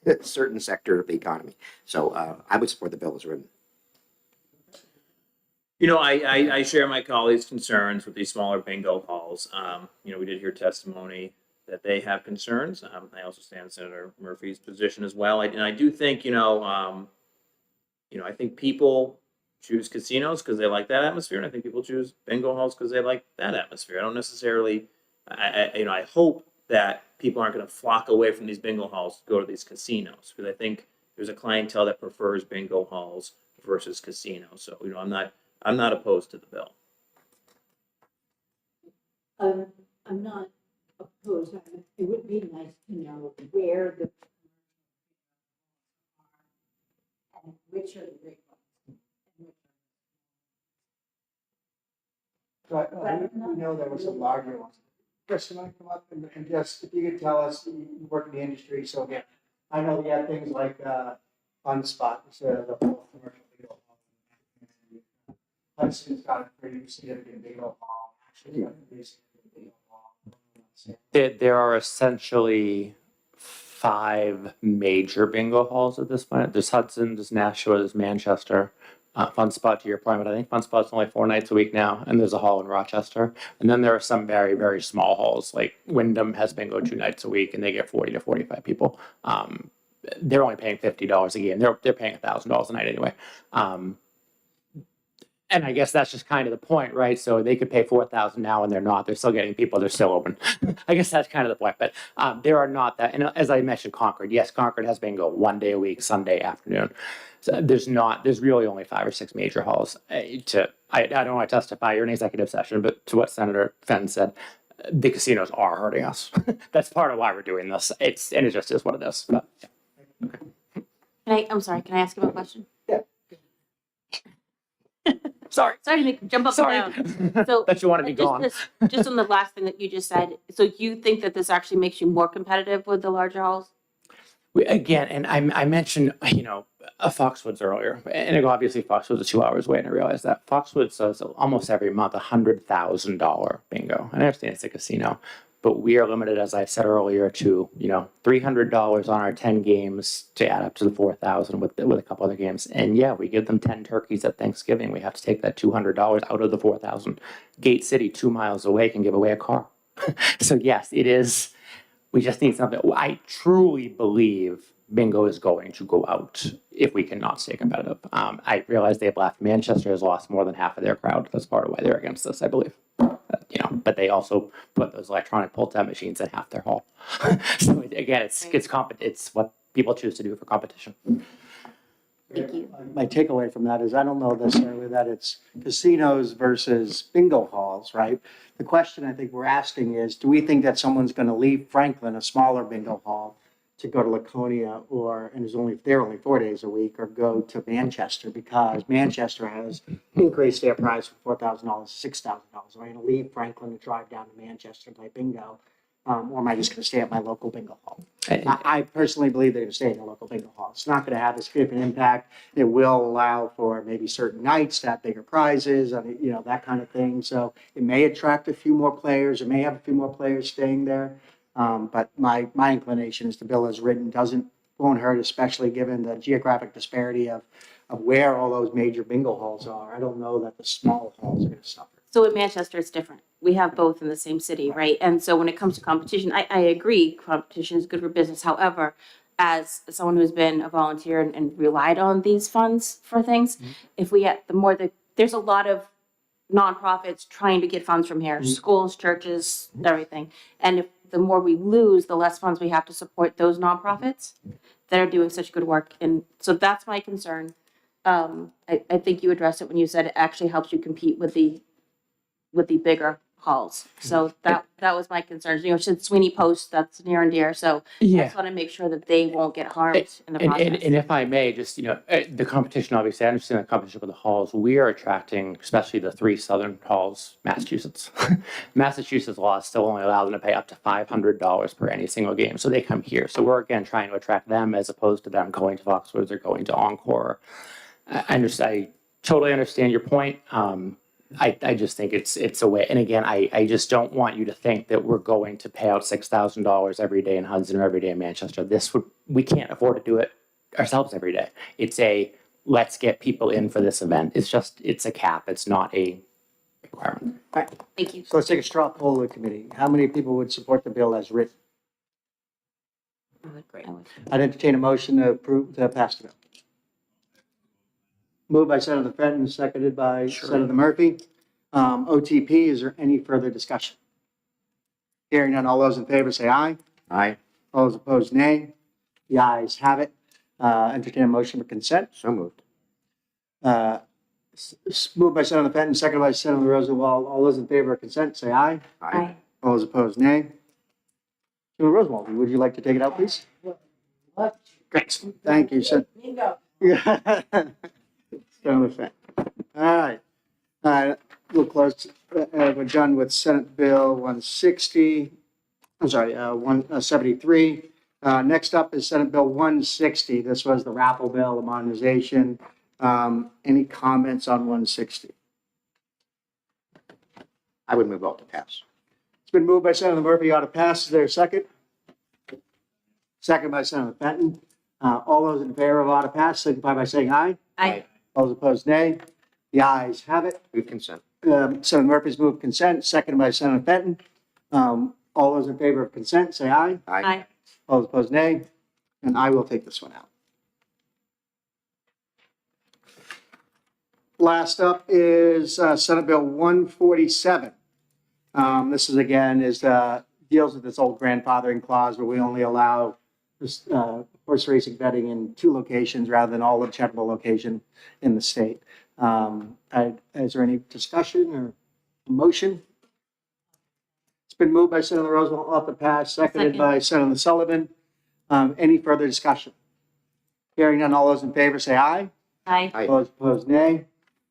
a certain sector of the economy. So I would support the bill as written. I share my colleagues' concerns with these smaller bingo halls. We did hear testimony that they have concerns. I also stand Senator Murphy's position as well. And I do think, I think people choose casinos because they like that atmosphere, and I think people choose bingo halls because they like that atmosphere. I don't necessarily, I hope that people aren't going to flock away from these bingo halls to go to these casinos, because I think there's a clientele that prefers bingo halls versus casinos. So, I'm not opposed to the bill. I'm not opposed. It would be nice to know where the and which are the big ones. But we know there were some larger ones. Chris, can I come up and just, if you could tell us, you work in the industry, so again, I know we got things like, Fun Spot, so the whole commercial bingo hall. Hudson's got a pretty significant bingo hall, actually, got a pretty significant bingo hall. There are essentially 5 major bingo halls at this point. There's Hudson, there's Nashua, there's Manchester. Fun Spot, to your point, but I think Fun Spot's only 4 nights a week now, and there's a hall in Rochester. And then there are some very, very small halls, like Wyndham has bingo 2 nights a week, and they get 40 to 45 people. They're only paying $50 a game. They're paying $1,000 a night anyway. And I guess that's just kind of the point, right? So they could pay $4,000 now and they're not. They're still getting people. They're still open. I guess that's kind of the point. But there are not that. And as I mentioned, Concord. Yes, Concord has bingo 1 day a week, Sunday afternoon. So there's really only 5 or 6 major halls. I don't want to testify. You're in executive session, but to what Senator Fenn said, the casinos are hurting us. That's part of why we're doing this. It just is what it is. But, yeah. I'm sorry, can I ask you a question? Yeah. Sorry to make jump up and down. So That you want to be gone. just on the last thing that you just said, so you think that this actually makes you more competitive with the larger halls? Again, and I mentioned, Foxwoods earlier, and obviously Foxwoods is 2 hours away, and I realized that Foxwoods does almost every month $100,000 bingo. And I understand it's a casino, but we are limited, as I said earlier, to $300 on our 10 games to add up to the 4,000 with a couple other games. And yeah, we give them 10 turkeys at Thanksgiving. We have to take that $200 out of the 4,000. Gate City, 2 miles away, can give away a car. So yes, it is. We just need something. I truly believe bingo is going to go out if we cannot stay competitive. I realize they've left. Manchester has lost more than half of their crowd. That's part of why they're against this, I believe. But they also put those electronic pull-tab machines in half their hall. So again, it's what people choose to do for competition. Thank you. My takeaway from that is I don't know necessarily that it's casinos versus bingo halls, right? The question I think we're asking is, do we think that someone's going to leave Franklin, a smaller bingo hall, to go to Laconia and is only there only 4 days a week, or go to Manchester because Manchester has increased their price from $4,000 to $6,000? Am I going to leave Franklin and drive down to Manchester and play bingo? Or am I just going to stay at my local bingo hall? I personally believe they're going to stay in the local bingo hall. It's not going to have a significant impact. It will allow for maybe certain nights to have bigger prizes, and that kind of thing. So it may attract a few more players. It may have a few more players staying there. But my inclination is the bill as written won't hurt, especially given the geographic disparity of where all those major bingo halls are. I don't know that the small halls are going to suffer. So in Manchester, it's different. We have both in the same city, right? And so when it comes to competition, I agree, competition is good for business. However, as someone who's been a volunteer and relied on these funds for things, if we get there's a lot of nonprofits trying to get funds from here, schools, churches, everything. And if the more we lose, the less funds we have to support those nonprofits that are doing such good work. And so that's my concern. I think you addressed it when you said it actually helps you compete with the bigger halls. So that was my concern. Should Sweeney Post, that's near and dear. So I just want to make sure that they won't get harmed in the process. And if I may, just, the competition, obviously, I understand the competition with the halls. We are attracting, especially the 3 southern halls, Massachusetts. Massachusetts law still only allows them to pay up to $500 per any single game. So they come here. So we're, again, trying to attract them as opposed to them going to Foxwoods or going to Encore. I totally understand your point. I just think it's a way, and again, I just don't want you to think that we're going to pay out $6,000 every day in Hudson or every day in Manchester. We can't afford to do it ourselves every day. It's let's get people in for this event. It's a cap. It's not a requirement. All right. Thank you. So let's take a straw poll of the committee. How many people would support the bill as written? Great. I'd entertain a motion to pass the bill. Moved by Senator Fenton, seconded by Senator Murphy. OTP, is there any further discussion? Hearing none, all those in favor say aye. Aye. All those opposed, nay. The ayes have it. Entertain a motion for consent. So moved. Moved by Senator Fenton, seconded by Senator Rosenwald. All those in favor of consent, say aye. Aye. All those opposed, nay. Senator Rosenwald, would you like to take it out, please? Great, thank you, Senator. Senator Fenton. All right, we'll close, we're done with Senate Bill 160, I'm sorry, 173. Next up is Senate Bill 160. This was the raffle bill, the modernization. Any comments on 160? I would move out to pass. It's been moved by Senator Murphy, ought to pass. Is there a second? Second by Senator Fenton. All those in favor of ought to pass, signify by saying aye. Aye. All those opposed, nay. The ayes have it. Move consent. Senator Murphy's moved consent, seconded by Senator Fenton. All those in favor of consent, say aye. Aye. All those opposed, nay. And I will take this one out. Last up is Senate Bill 147. This is again, deals with this old grandfathering clause where we only allow this, horse racing betting in 2 locations rather than all whichever location in the state. Is there any discussion or motion? It's been moved by Senator Roosevelt, off the pass, seconded by Senator Sullivan. Any further discussion? Hearing none, all those in favor say aye. Aye. Aye. All those opposed, nay.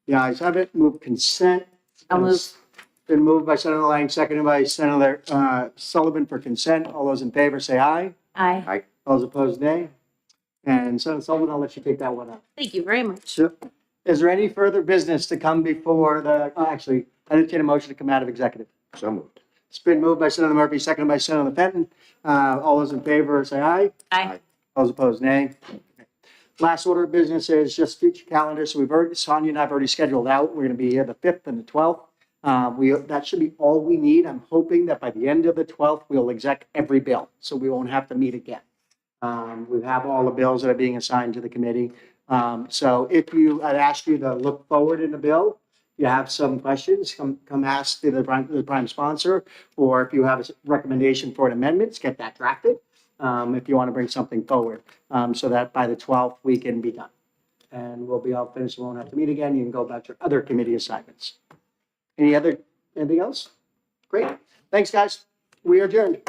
The ayes have it. Move consent. I'll move. Been moved by Senator Lang, seconded by Senator Sullivan for consent. All those in favor say aye. Aye. Aye. All those opposed, nay. And Senator Sullivan, I'll let you take that one up. Thank you very much. So, is there any further business to come before actually, entertain a motion to come out of executive? So moved. It's been moved by Senator Murphy, seconded by Senator Fenton. All those in favor say aye. Aye. All those opposed, nay. Last order of business is just future calendar. So we've already, Sonia and I have already scheduled out. We're going to be here the 5th and the 12th. That should be all we need. I'm hoping that by the end of the 12th, we'll exec every bill, so we won't have to meet again. We have all the bills that are being assigned to the committee. So I'd ask you to look forward in the bill. If you have some questions, come ask the prime sponsor, or if you have a recommendation for an amendment, get that drafted. If you want to bring something forward, so that by the 12th, we can be done. And we'll be all finished. We won't have to meet again. You can go about your other committee assignments. Anything else? Great. Thanks, guys. We are adjourned.